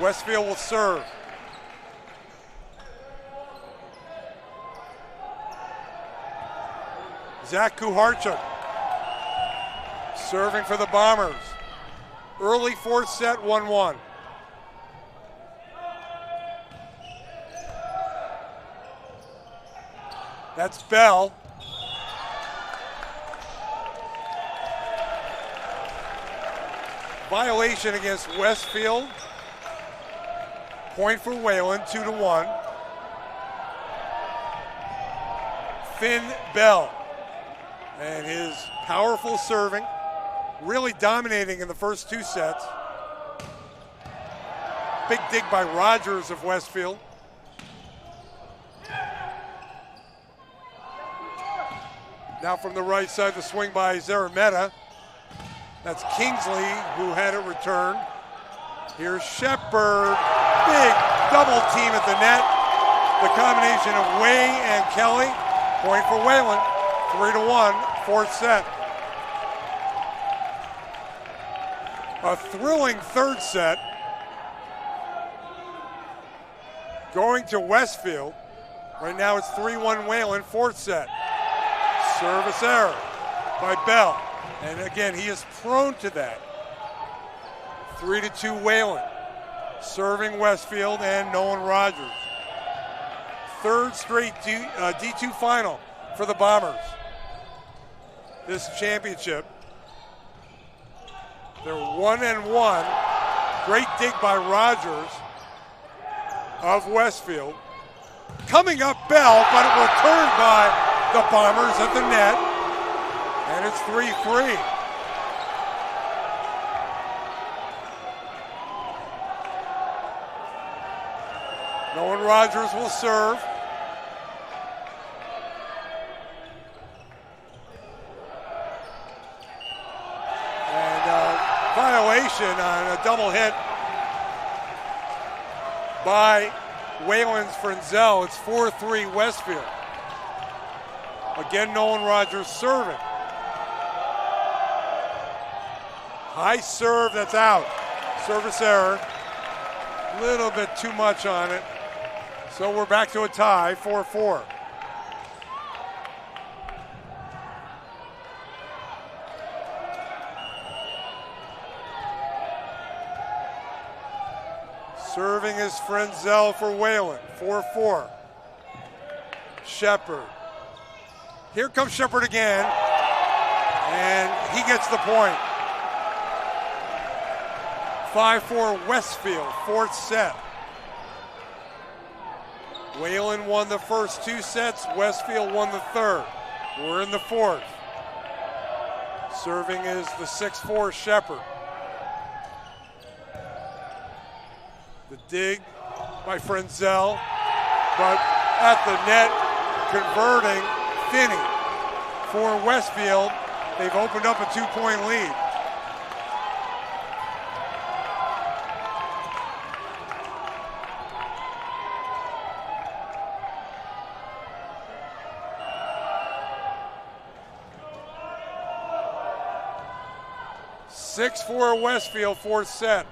Westfield will serve. Zach Kuharchuk serving for the Bombers. Early fourth set, 1-1. That's Bell. Violation against Westfield. Point for Wayland, 2-1. Finn Bell. And his powerful serving, really dominating in the first 2 sets. Big dig by Rogers of Westfield. Now from the right side, the swing by Zarameta. That's Kingsley who had it returned. Here's Shepard. Big double team at the net. The combination of Way and Kelly. Point for Wayland. 3-1, fourth set. A thrilling third set. Going to Westfield. Right now it's 3-1 Wayland, fourth set. Service error by Bell. And again, he is prone to that. 3-2 Wayland. Serving Westfield and Nolan Rogers. Third straight D2 final for the Bombers. This championship. They're 1-1. Great dig by Rogers of Westfield. Coming up Bell, but it returned by the Bombers at the net. And it's 3-3. Nolan Rogers will serve. Violation on a double hit by Wayland's Frenzel. It's 4-3 Westfield. Again, Nolan Rogers serving. High serve, that's out. Service error. A little bit too much on it. So we're back to a tie, 4-4. Serving is Frenzel for Wayland, 4-4. Shepard. Here comes Shepard again, and he gets the point. 5-4 Westfield, fourth set. Wayland won the first two sets, Westfield won the third. We're in the fourth. Serving is the 6-4 Shepard. The dig by Frenzel, but at the net, converting Finney. For Westfield, they've opened up a 2-point lead. For Westfield, fourth set.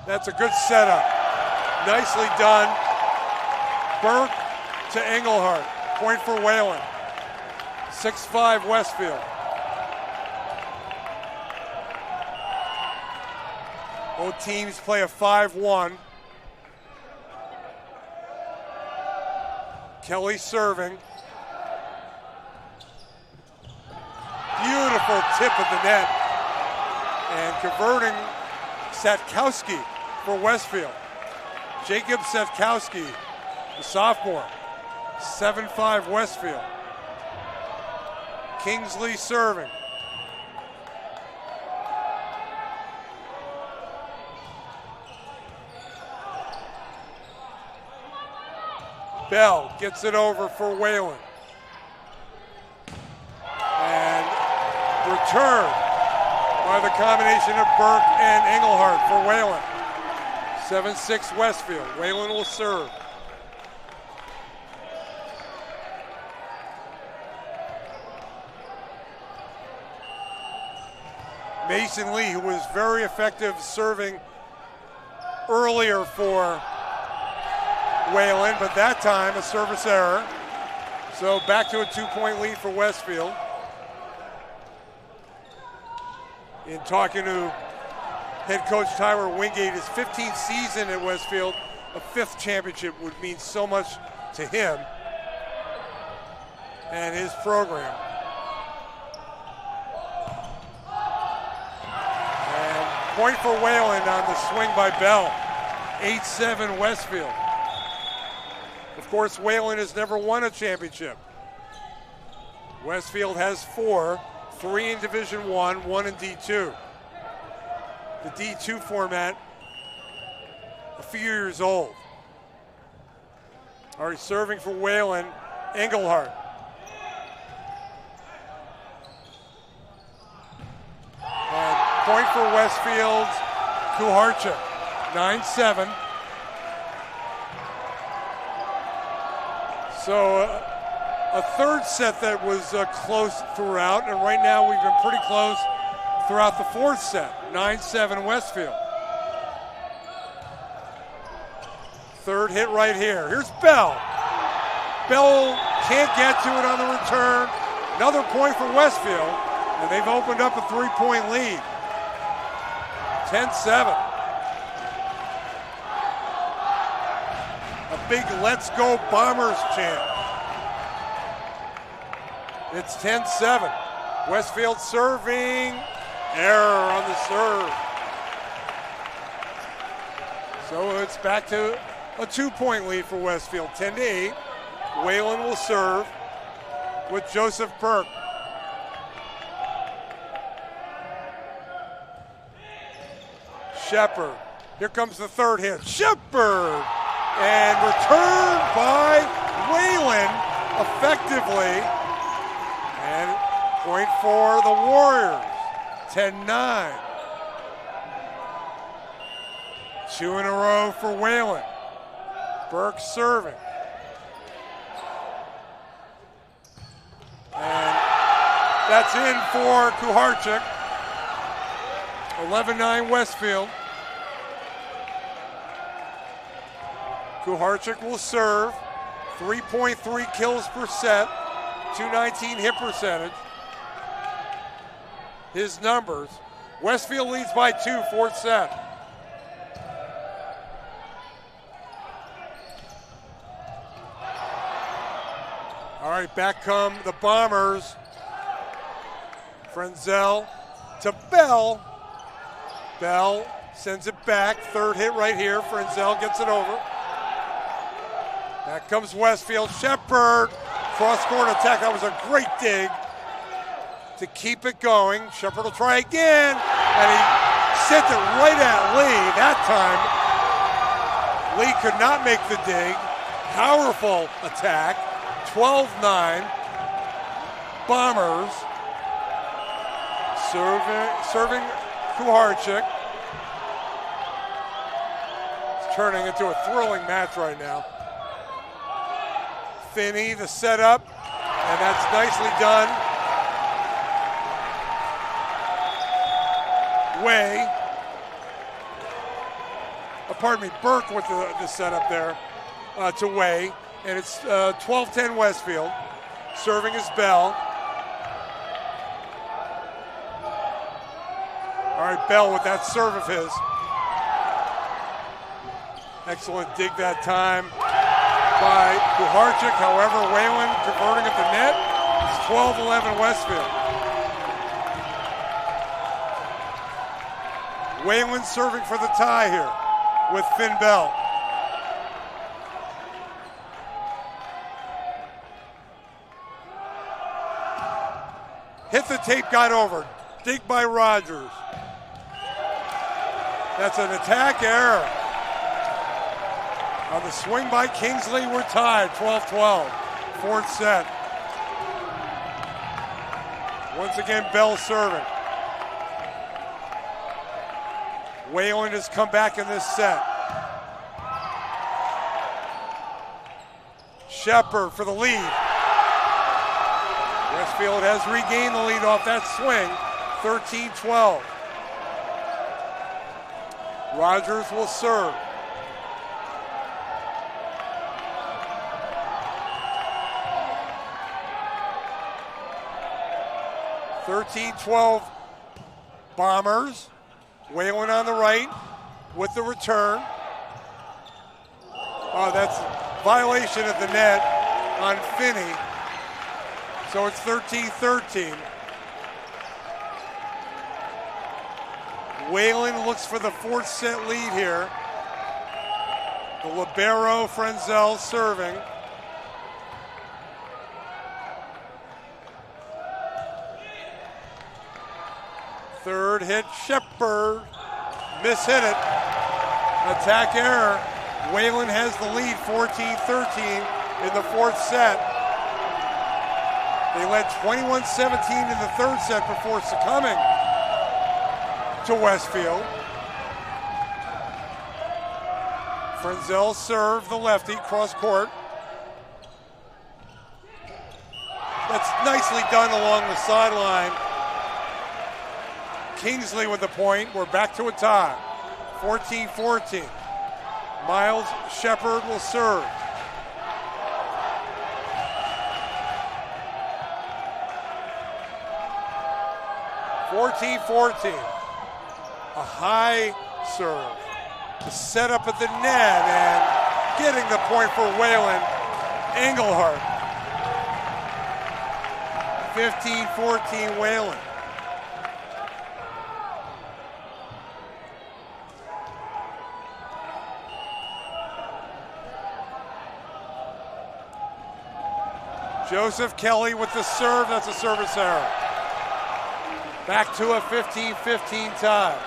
That's a good setup. Nicely done. Burke to Engelhardt. Point for Wayland. 6-5 Westfield. Both teams play a 5-1. Kelly serving. Beautiful tip at the net. And converting Satkowski for Westfield. Jacob Satkowski, the sophomore. 7-5 Westfield. Kingsley serving. Bell gets it over for Wayland. And return by the combination of Burke and Engelhardt for Wayland. 7-6 Westfield. Wayland will serve. Mason Lee, who was very effective serving earlier for Wayland, but that time a service error. So back to a 2-point lead for Westfield. In talking to head coach Tyler Wingate, his 15th season at Westfield, a fifth championship would mean so much to him and his program. And point for Wayland on the swing by Bell. 8-7 Westfield. Of course, Wayland has never won a championship. Westfield has 4, 3 in Division I, 1 in D2. The D2 format a few years old. Already serving for Wayland, Engelhardt. And point for Westfield's Kuharchuk, 9-7. So a third set that was close throughout, and right now we've been pretty close throughout the fourth set, 9-7 Westfield. Third hit right here. Here's Bell. Bell can't get to it on the return. Another point for Westfield, and they've opened up a 3-point lead. 10-7. A big Let's Go Bombers chant. It's 10-7. Westfield serving. Error on the serve. So it's back to a 2-point lead for Westfield, 10-8. Wayland will serve with Joseph Burke. Shepard. Here comes the third hit. Shepard! And returned by Wayland effectively. And point for the Warriors, 10-9. Two in a row for Wayland. Burke serving. And that's in for Kuharchuk. 11-9 Westfield. Kuharchuk will serve. 3.3 kills per set. 219 hit percentage. His numbers. Westfield leads by 2, fourth set. All right, back come the Bombers. Frenzel to Bell. Bell sends it back. Third hit right here. Frenzel gets it over. Back comes Westfield. Shepard. Cross-court attack. That was a great dig to keep it going. Shepard will try again. And he sent it right at Lee. That time, Lee could not make the dig. Powerful attack. 12-9. Bombers. Serving Kuharchuk. It's turning into a thrilling match right now. Finney, the setup, and that's nicely done. Burke with the setup there to Way, and it's 12-10 Westfield. Serving is Bell. All right, Bell with that serve of his. Excellent dig that time by Kuharchuk. However, Wayland converting at the net. It's 12-11 Westfield. Wayland serving for the tie here with Finn Bell. Hit the tape, got over. Dig by Rogers. That's an attack error. On the swing by Kingsley, we're tied, 12-12. Fourth set. Once again, Bell serving. Wayland has come back in this set. Shepard for the lead. Westfield has regained the lead off that swing, 13-12. Rogers will serve. (13-12) Bombers. Wayland on the right with the return. Oh, that's violation of the net on Finney. So it's 13-13. Wayland looks for the fourth set lead here. The libero Frenzel serving. Third hit, Shepard. Mishit it. Attack error. Wayland has the lead, 14-13 in the fourth set. They led 21-17 in the third set before succumbing to Westfield. Frenzel serve, the lefty, cross court. That's nicely done along the sideline. Kingsley with the point. We're back to a tie. 14-14. Miles Shepard will serve. A high serve. The setup at the net and getting the point for Wayland. Engelhardt. 15-14 Wayland. Joseph Kelly with the serve. That's a service error. Back to a 15-15 tie.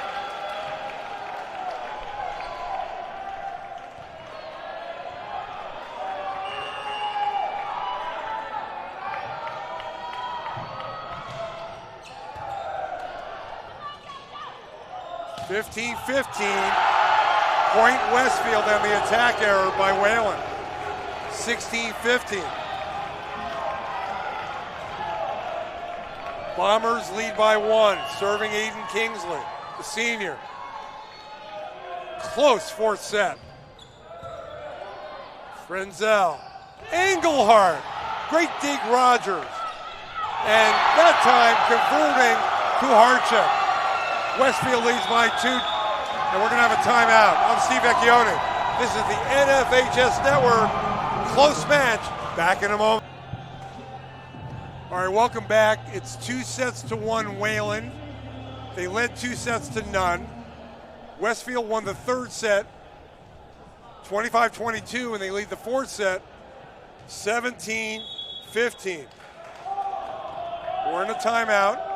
Point Westfield on the attack error by Wayland. 16-15. Bombers lead by one, serving Aiden Kingsley, the senior. Close fourth set. Frenzel, Engelhardt, great dig Rogers. And that time converting to Harchuk. Westfield leads by two, and we're gonna have a timeout. I'm Steve Vecchione. This is the NFHS Network close match. Back in a moment. All right, welcome back. It's 2-1 Wayland. They led 2-0. Westfield won the third set, 25-22, and they lead the fourth set, 17-15. We're in a timeout.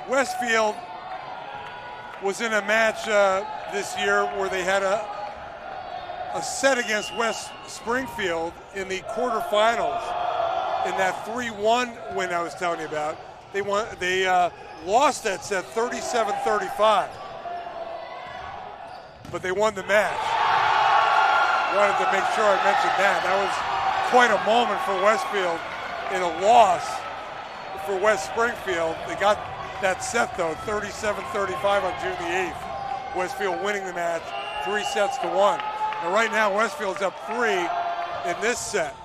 Westfield was in a match this year where they had a set against West Springfield in the quarterfinals. In that 3-1 win I was telling you about, they lost that set 37-35, but they won the match. Wanted to make sure I mentioned that. That was quite a moment for Westfield in a loss for West Springfield. They got that set though, 37-35 on June the 8th. Westfield winning the match 3-1. And right now Westfield's up 3 in this set.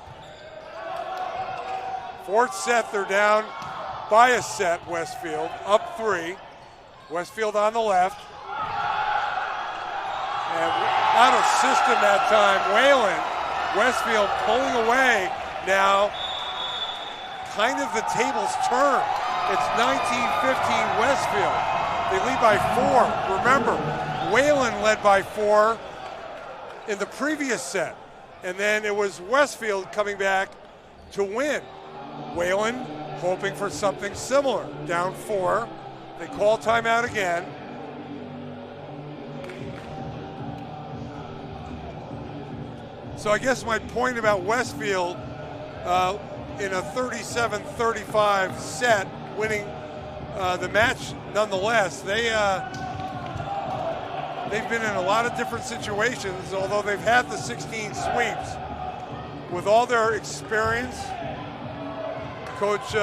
Fourth set, they're down by a set, Westfield, up 3. Westfield on the left. And out of system that time, Wayland. Westfield pulling away now. Kind of the tables turn. It's 19-15 Westfield. They lead by 4. Remember, Wayland led by 4 in the previous set. And then it was Westfield coming back to win. Wayland hoping for something similar. Down 4. They call timeout again. So I guess my point about Westfield in a 37-35 set, winning the match nonetheless, they've been in a lot of different situations, although they've had the 16 sweeps. With all their experience, Coach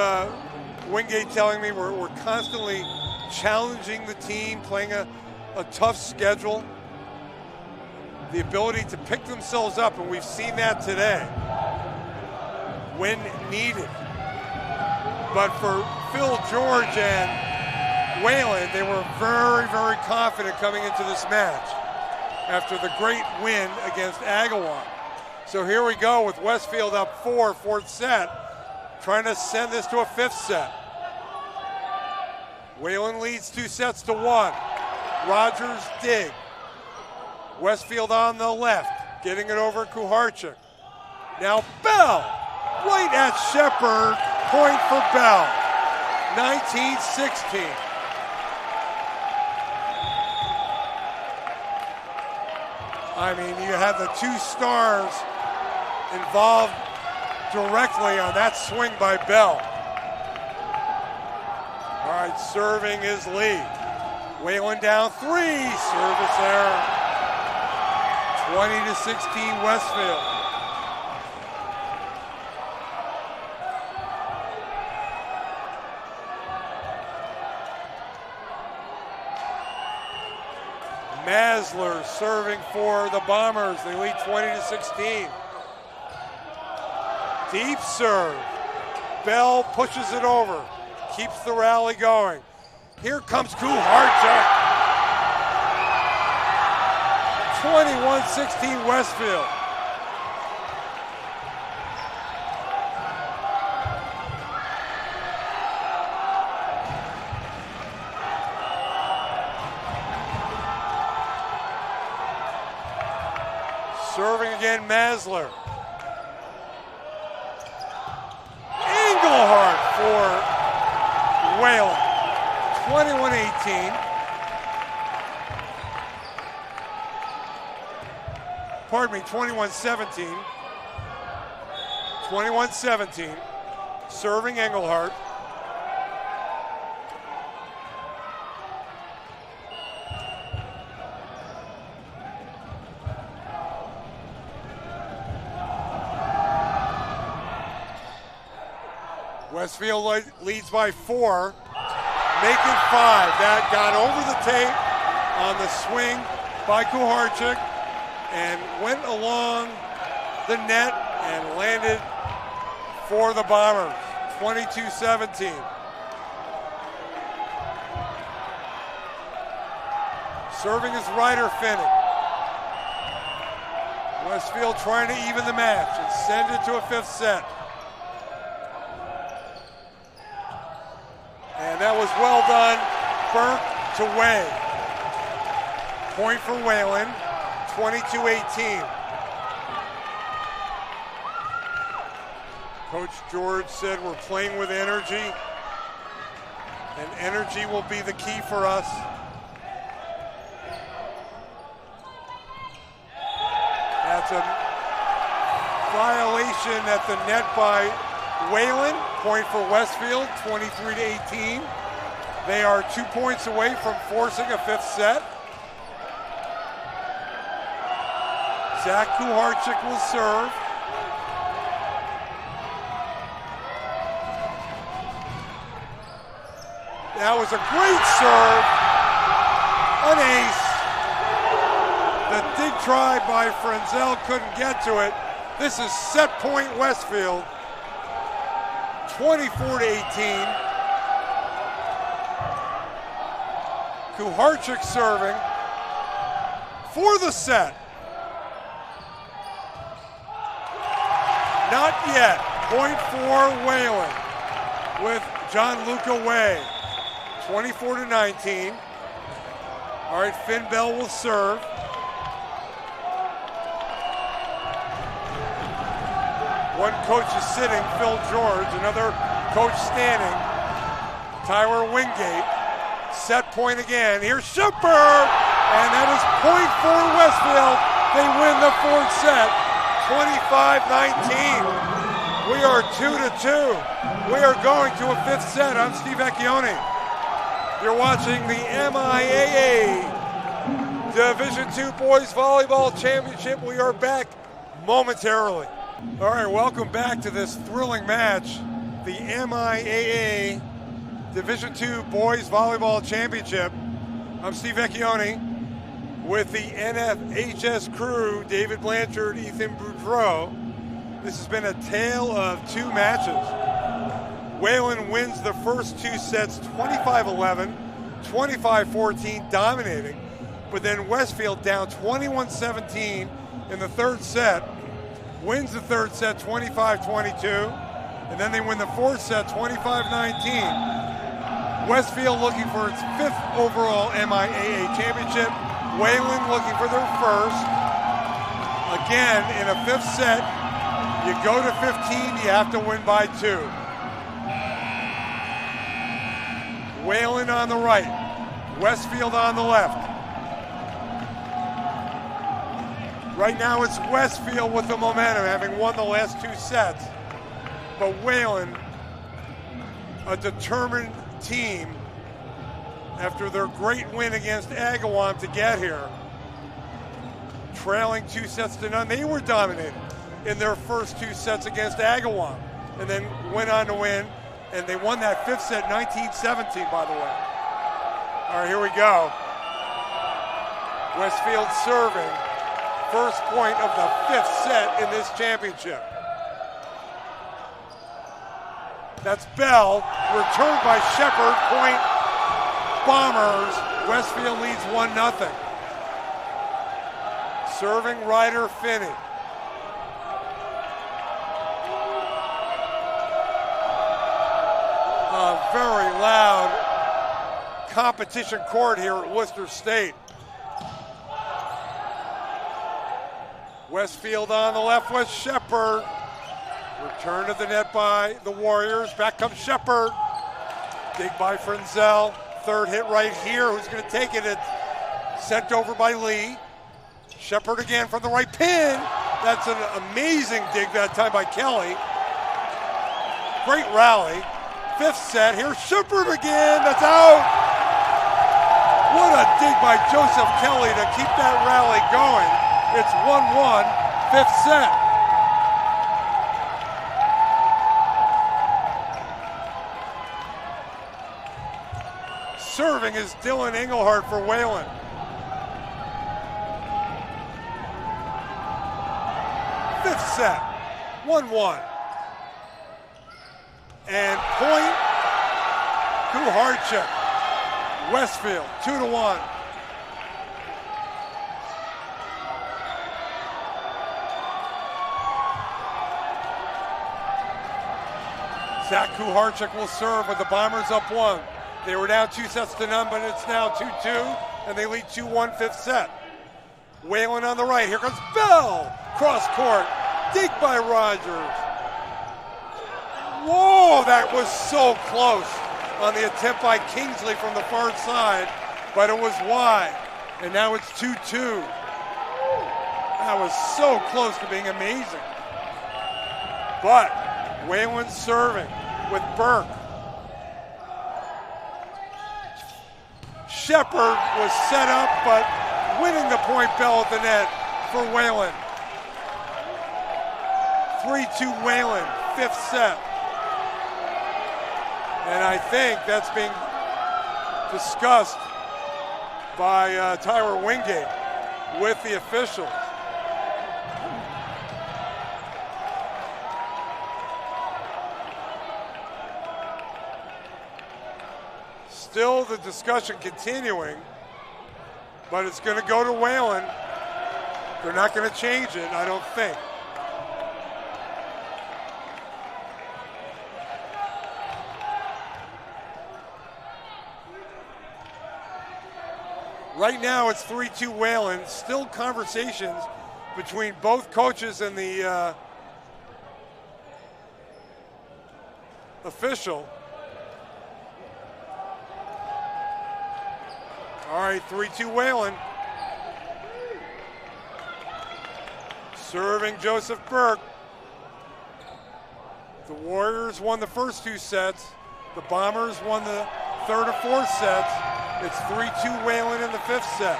Wingate telling me we're constantly challenging the team, playing a tough schedule, the ability to pick themselves up, and we've seen that today when needed. But for Phil George and Wayland, they were very, very confident coming into this match after the great win against Agawam. So here we go with Westfield up 4, fourth set, trying to send this to a fifth set. Wayland leads 2-1. Rogers dig. Westfield on the left. Getting it over Kuharchuk. Now Bell, right at Shepard, point for Bell. 19-16. I mean, you have the two stars involved directly on that swing by Bell. All right, serving is Lee. Wayland down 3, service error. 20-16 Westfield. Masler serving for the Bombers. They lead 20-16. Deep serve. Bell pushes it over. Keeps the rally going. Here comes Kuharchuk. 21-16 Westfield. Serving again, Masler. Engelhardt for Wayland. 21-18. Pardon me, 21-17. 21-17. Serving Engelhardt. Westfield leads by 4, make it 5. That got over the tape on the swing by Kuharchuk and went along the net and landed for the Bombers. 22-17. Serving is Ryder Finning. Westfield trying to even the match and send it to a 5th set. And that was well done. Burke to Way. Point for Wayland, 22-18. Coach George said we're playing with energy, and energy will be the key for us. That's a violation at the net by Wayland. Point for Westfield, 23-18. They are 2 points away from forcing a 5th set. Zach Kuharchuk will serve. That was a great serve. An ace. The dig try by Frenzel couldn't get to it. This is set point Westfield. 24-18. Kuharchuk serving for the set. Not yet. Point for Wayland with Gianluca Way. 24-19. All right, Finn Bell will serve. One coach is sitting, Phil George. Another coach standing, Tyler Wingate. Set point again. Here's Shepard, and that is point for Westfield. They win the 4th set, 25-19. We are 2-2. We are going to a 5th set. I'm Steve Vecchione. You're watching the MIAA Division II Boys Volleyball Championship. We are back momentarily. All right, welcome back to this thrilling match, the MIAA Division II Boys Volleyball Championship. I'm Steve Vecchione with the NFHS crew, David Blanchard, Ethan Boudreau. This has been a tale of 2 matches. Wayland wins the first 2 sets 25-11, 25-14, dominating, but then Westfield down 21-17 in the 3rd set, wins the 3rd set 25-22, and then they win the 4th set 25-19. Westfield looking for its 5th overall MIAA championship. Wayland looking for their 1st. Again, in a fifth set, you go to 15, you have to win by 2. Wayland on the right, Westfield on the left. Right now it's Westfield with the momentum, having won the last 2 sets. But Wayland, a determined team, after their great win against Agawam to get here, trailing 2 sets to none. They were dominated in their first 2 sets against Agawam, and then went on to win, and they won that 5th set 19-17, by the way. All right, here we go. Westfield serving. First point of the 5th set in this championship. That's Bell, returned by Shepard, point Bombers. Westfield leads 1-0. Serving Ryder Finney. A very loud competition court here at Worcester State. Westfield on the left with Shepard. Return to the net by the Warriors. Back comes Shepard. Dig by Frenzel. Third hit right here. Who's going to take it? It's sent over by Lee. Shepard again from the right pin. That's an amazing dig that time by Kelly. Great rally. 5th set. Here's Shepard again. That's out. What a dig by Joseph Kelly to keep that rally going. It's 1-1, 5th set. Serving is Dylan Engelhardt for Wayland. Fifth set, 1-1. And point, Kuharchuk. Westfield, 2-1. Zach Kuharchuk will serve with the Bombers up 1. They were down 2 sets to none, but it's now 2-2, and they lead 2-1 5th set. Wayland on the right. Here comes Bell. Cross court. Dig by Rogers. Whoa, that was so close on the attempt by Kingsley from the far side, but it was wide. And now it's 2-2. That was so close to being amazing. But Wayland serving with Burke. Shepard was set up, but winning the point Bell at the net for Wayland. 3-2 Wayland, 5th set. And I think that's being discussed by Tyler Wingate with the officials. Still the discussion continuing, but it's going to go to Wayland. They're not going to change it, I don't think. Right now it's 3-2 Wayland. Still conversations between both coaches and the official. All right, 3-2 Wayland. Serving Joseph Burke. The Warriors won the first 2 sets. The Bombers won the 3rd or 4th sets. It's 3-2 Wayland in the 5th set.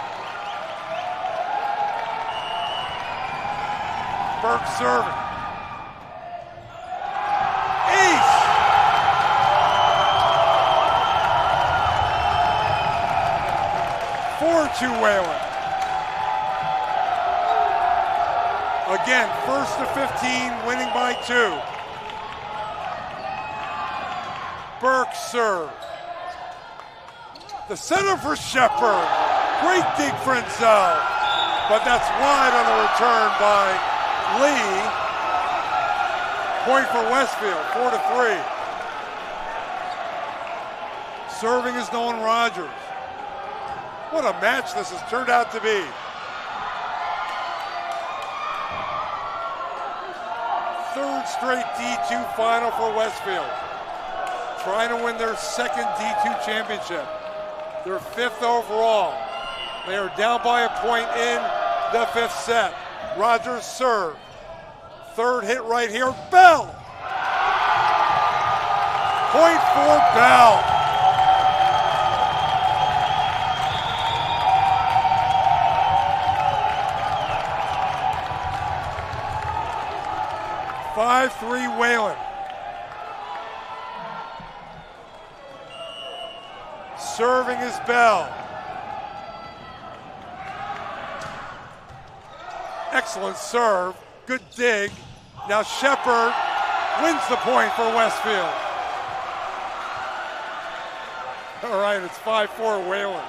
Burke serving. Ace! To Wayland. Again, 1st to 15, winning by 2. Burke serve. The center for Shepard. Great dig Frenzel. But that's wide on the return by Lee. Point for Westfield, 4-3. Serving is Nolan Rogers. What a match this has turned out to be. third straight D2 final for Westfield. Trying to win their second D2 championship. Their fifth overall. They are down by a point in the fifth set. Rogers serve. Third hit right here, Bell. Point for Bell. Five-three Wayland. Serving is Bell. Excellent serve, good dig. Now Shepard wins the point for Westfield. All right, it's 5-4 Wayland.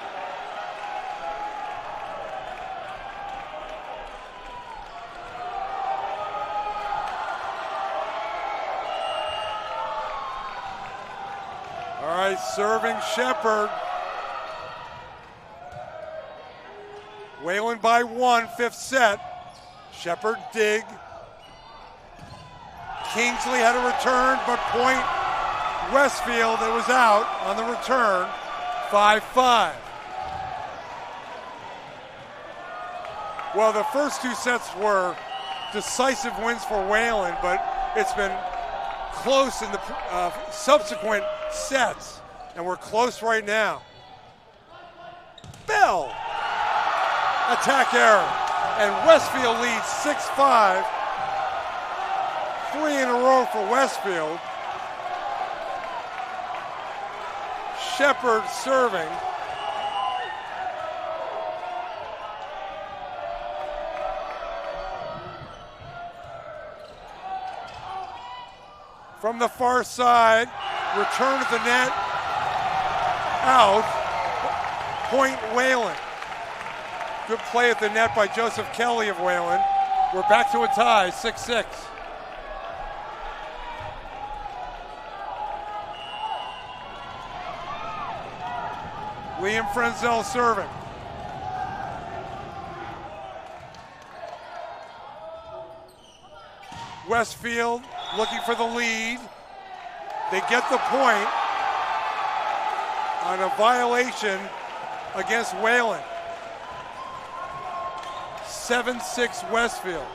All right, serving Shepard. Wayland by one, fifth set. Shepard dig. Kingsley had a return, but point Westfield. It was out on the return. 5-5. Well, the first two sets were decisive wins for Wayland, but it's been close in the subsequent sets, and we're close right now. Bell. Attack error. And Westfield leads 6-5. Three in a row for Westfield. Shepard serving. From the far side, return to the net. Out. Point Wayland. Good play at the net by Joseph Kelly of Wayland. We're back to a tie, 6-6. Liam Frenzel serving. Westfield looking for the lead. They get the point on a violation against Wayland. 7-6 Westfield.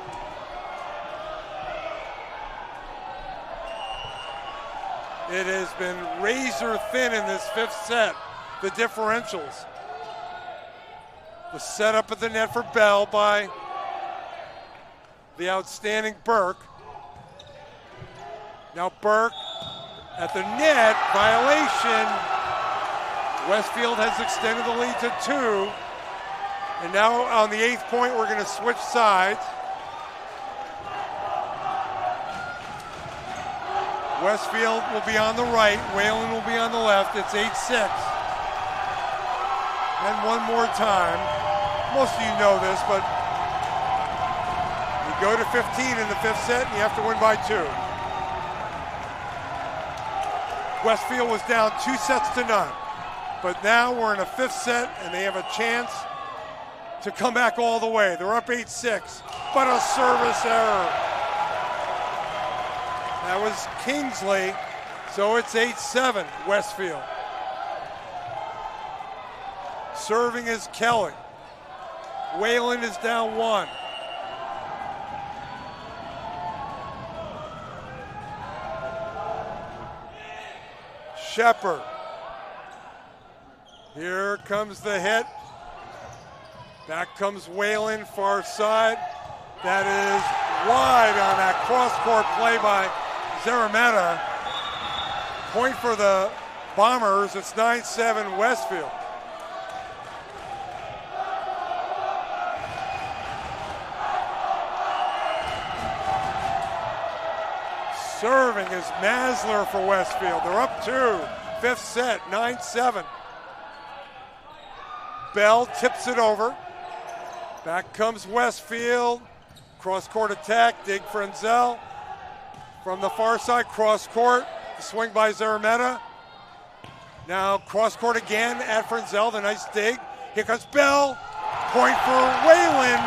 It has been razor thin in this fifth set, the differentials. The setup at the net for Bell by the outstanding Burke. Now Burke at the net, violation. Westfield has extended the lead to 2. And now on the 8th point, we're going to switch sides. Westfield will be on the right, Wayland will be on the left. It's 8-6. And one more time. Most of you know this, but you go to 15 in the fifth set and you have to win by 2. Westfield was down 2-0, but now we're in a fifth set and they have a chance to come back all the way. They're up 8-6, but a service error. That was Kingsley, so it's 8-7 Westfield. Serving is Kelly. Wayland is down 1. Shepard. Here comes the hit. Back comes Wayland, far side. That is wide on that cross-court play by Zarametta. Point for the Bombers. It's 9-7 Westfield. Serving is Masler for Westfield. They're up 2. Fifth set, 9-7. Bell tips it over. Back comes Westfield. Cross-court attack, dig Frenzel. From the far side, cross-court. Swing by Zarametta. Now cross-court again at Frenzel, the nice dig. Here comes Bell. Point for Wayland.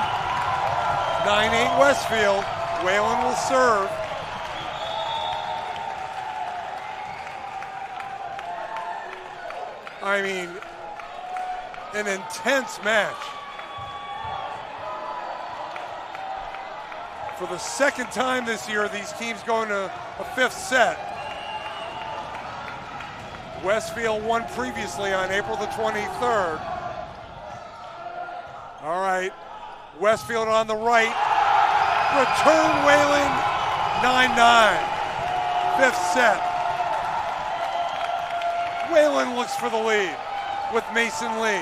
9-8 Westfield. Wayland will serve. I mean, an intense match. For the second time this year, these teams going to a fifth set. Westfield won previously on April the 23rd. All right, Westfield on the right. Return Wayland, 9-9. Fifth set. Wayland looks for the lead with Mason Lee.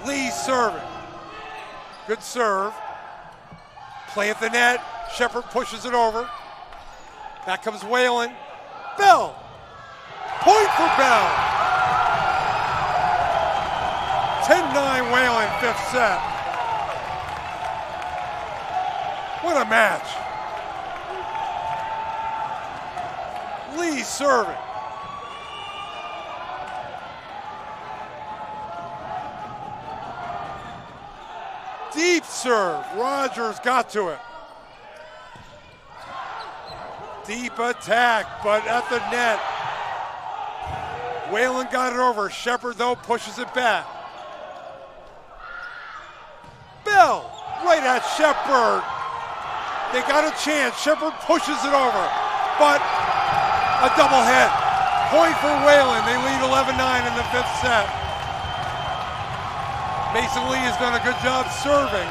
Lee serving. Good serve. Play at the net. Shepard pushes it over. Back comes Wayland. Bell. Point for Bell. 10-9 Wayland, fifth set. What a match. Lee serving. Deep serve. Rogers got to it. Deep attack, but at the net. Wayland got it over. Shepard, though, pushes it back. Bell, right at Shepard. They got a chance. Shepard pushes it over, but a double hit. Point for Wayland. They lead 11-9 in the fifth set. Mason Lee has done a good job serving.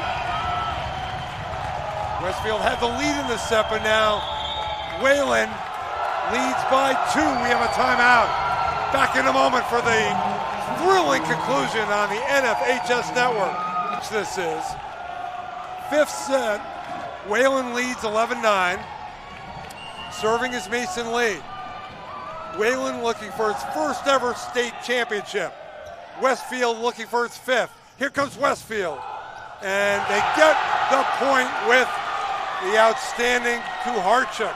Westfield had the lead in the set, but now Wayland leads by 2. We have a timeout. Back in a moment for the thrilling conclusion on the NFHS network. Which this is. Fifth set. Wayland leads 11-9. Serving is Mason Lee. Wayland looking for its first ever state championship. Westfield looking for its fifth. Here comes Westfield. And they get the point with the outstanding Kuharchuk.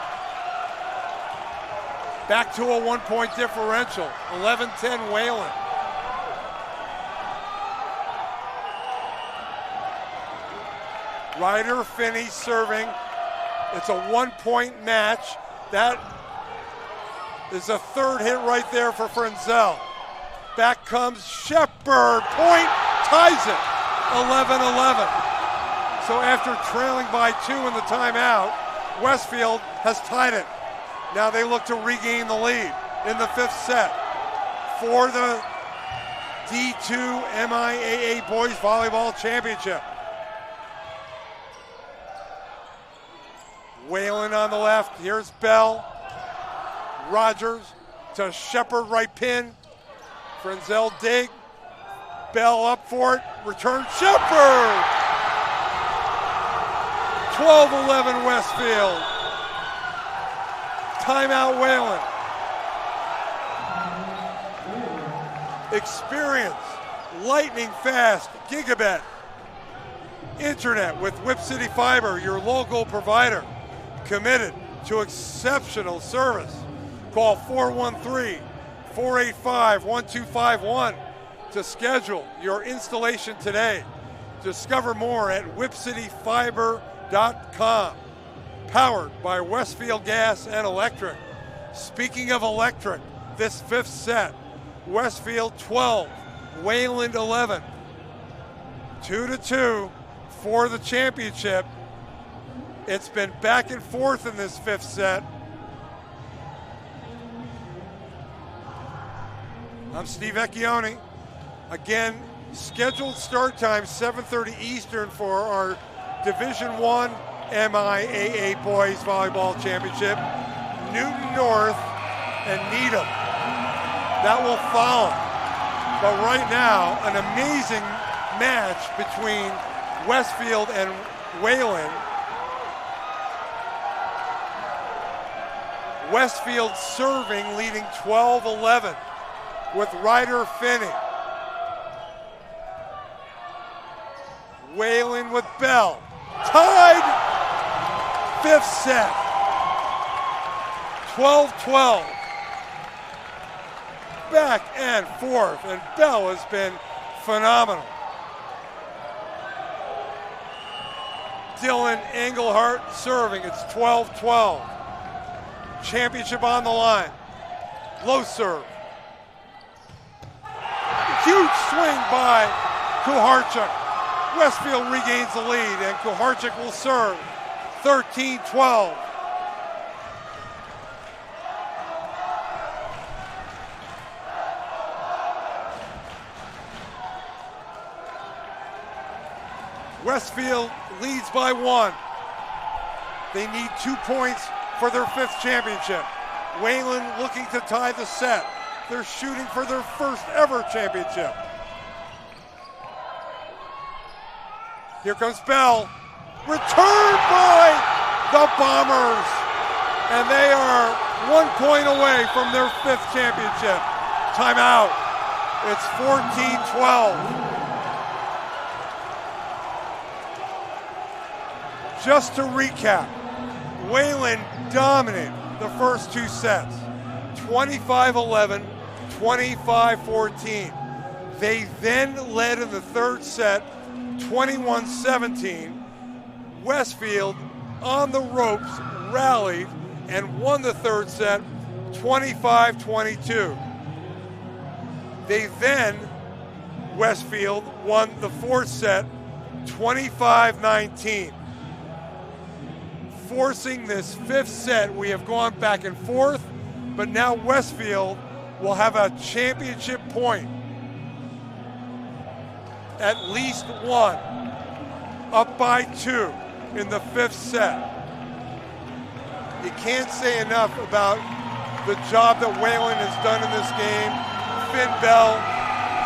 Back to a 1-point differential. 11-10 Wayland. Ryder Finney serving. It's a 1-point match. That is a third hit right there for Frenzel. Back comes Shepard. Point ties it. 11-11. So after trailing by 2 in the timeout, Westfield has tied it. Now they look to regain the lead in the fifth set for the D2 MIAA Boys Volleyball Championship. Wayland on the left. Here's Bell. Rogers to Shepard, right pin. Frenzel dig. Bell up for it. Return Shepard. 12-11 Westfield. Timeout Wayland. Experience lightning fast gigabit internet with Whip City Fiber, your local provider, committed to exceptional service. Call 413-485-1251 to schedule your installation today. Discover more at whipcityfiber.com. Powered by Westfield Gas and Electric. Speaking of electric, this fifth set, Westfield 12, Wayland 11. 2-2 for the championship. It's been back and forth in this fifth set. I'm Steve Vecchione. Again, scheduled start time 7:30 Eastern for our Division I MIAA Boys Volleyball Championship. Newton North and Needham. That will follow. But right now, an amazing match between Westfield and Wayland. Westfield serving, leading 12-11 with Ryder Finney. Wayland with Bell. Tied. Fifth set. 12-12. Back and forth, and Bell has been phenomenal. Dylan Engelhart serving. It's 12-12. Championship on the line. Low serve. Huge swing by Kuharchuk. Westfield regains the lead, and Kuharchuk will serve. 13-12. Westfield leads by 1. They need 2 points for their 5th championship. Wayland looking to tie the set. They're shooting for their first ever championship. Here comes Bell. Returned by the Bombers. And they are 1 point away from their 5th championship. Timeout. It's 14-12. Just to recap, Wayland dominated the first 2 sets, 25-11, 25-14. They then led in the 3rd set, 21-17. Westfield on the ropes rallied and won the 3rd set, 25-22. They then, Westfield, won the 4th set, 25-19. Forcing this 5th set, we have gone back and forth, but now Westfield will have a championship point. At least 1, up by 2 in the 5th set. You can't say enough about the job that Wayland has done in this game. Finn Bell,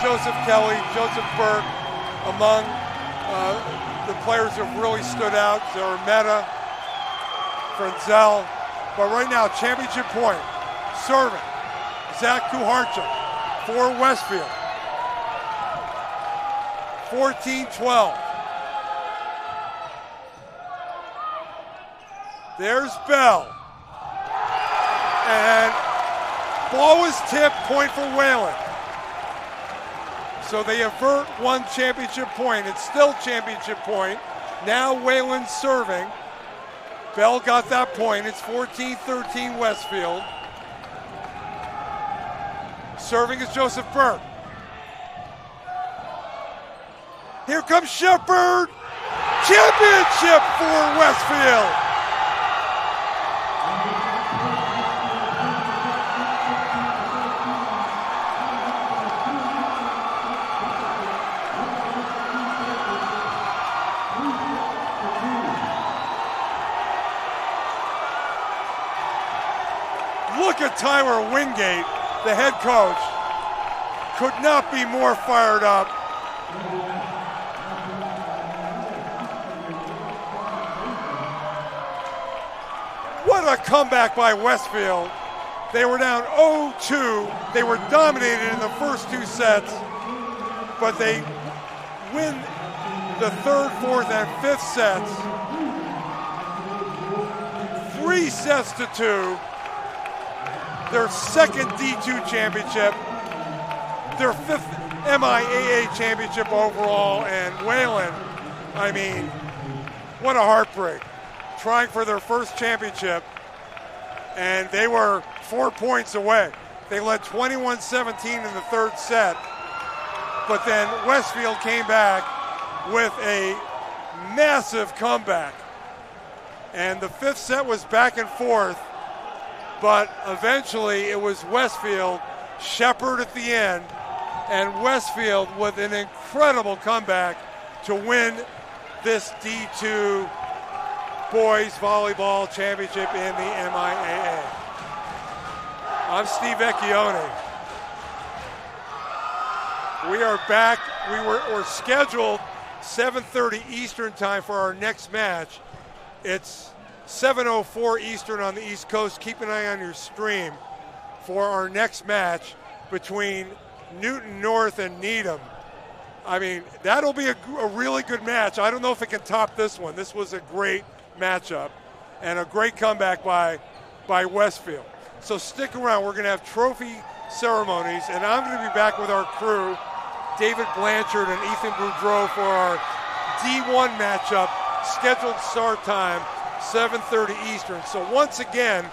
Joseph Kelly, Joseph Burke, among the players who have really stood out. Zarametta, Frenzel, but right now, championship point, serving, Zach Kuharchuk for Westfield. 14-12. There's Bell. And ball was tipped, point for Wayland. So they avert 1 championship point. It's still championship point. Now Wayland serving. Bell got that point. It's 14-13 Westfield. Serving is Joseph Burke. Here comes Shepard. Championship for Westfield. Look at Tyler Wingate, the head coach. Could not be more fired up. What a comeback by Westfield. They were down 0-2. They were dominated in the first 2 sets, but they win the 3rd, 4th, and 5th sets. 3 sets to 2. Their 2nd D2 championship, their 5th MIAA championship overall, and Wayland, I mean, what a heartbreak. Trying for their 1st championship, and they were 4 points away. They led 21-17 in the 3rd set, but then Westfield came back with a massive comeback. And the 5th set was back and forth, but eventually it was Westfield, Shepard at the end, and Westfield with an incredible comeback to win this D2 Boys Volleyball Championship in the MIAA. I'm Steve Vecchione. We are back. We're scheduled 7:30 Eastern time for our next match. It's 7:04 Eastern on the East Coast. Keep an eye on your stream for our next match between Newton North and Needham. I mean, that'll be a really good match. I don't know if it can top this one. This was a great matchup and a great comeback by Westfield. So stick around. We're going to have trophy ceremonies, and I'm going to be back with our crew, David Blanchard and Ethan Boudreau, for our D1 matchup scheduled start time 7:30 Eastern. So once again,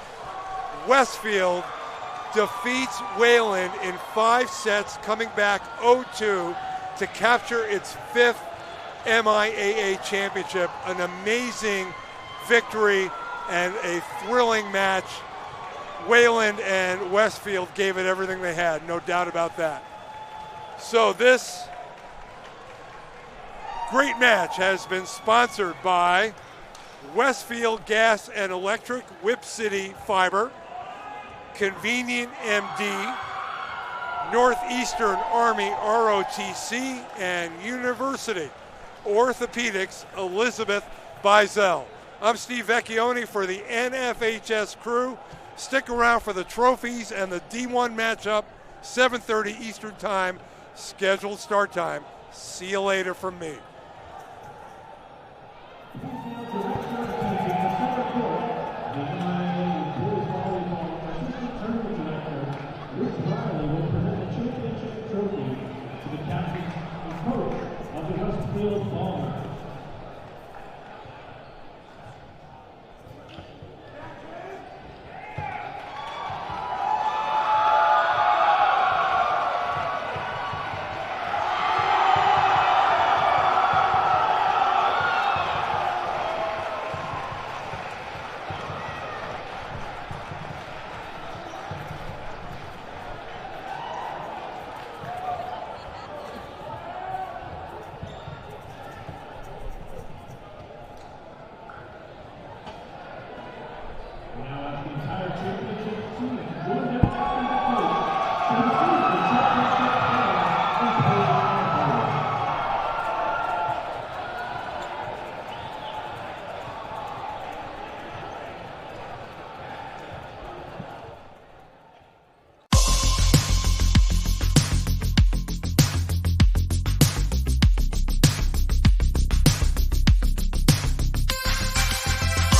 Westfield defeats Wayland in 5 sets, coming back 0-2 to capture its 5th MIAA championship. An amazing victory and a thrilling match. Wayland and Westfield gave it everything they had, no doubt about that. So this great match has been sponsored by Westfield Gas and Electric, Whip City Fiber, Convenient MD, Northeastern Army ROTC, and University Orthopedics Elizabeth Bizel. I'm Steve Vecchione for the NFHS crew. Stick around for the trophies and the D1 matchup, 7:30 Eastern Time, scheduled start time. See you later from me. Of the Westfield Volleyball.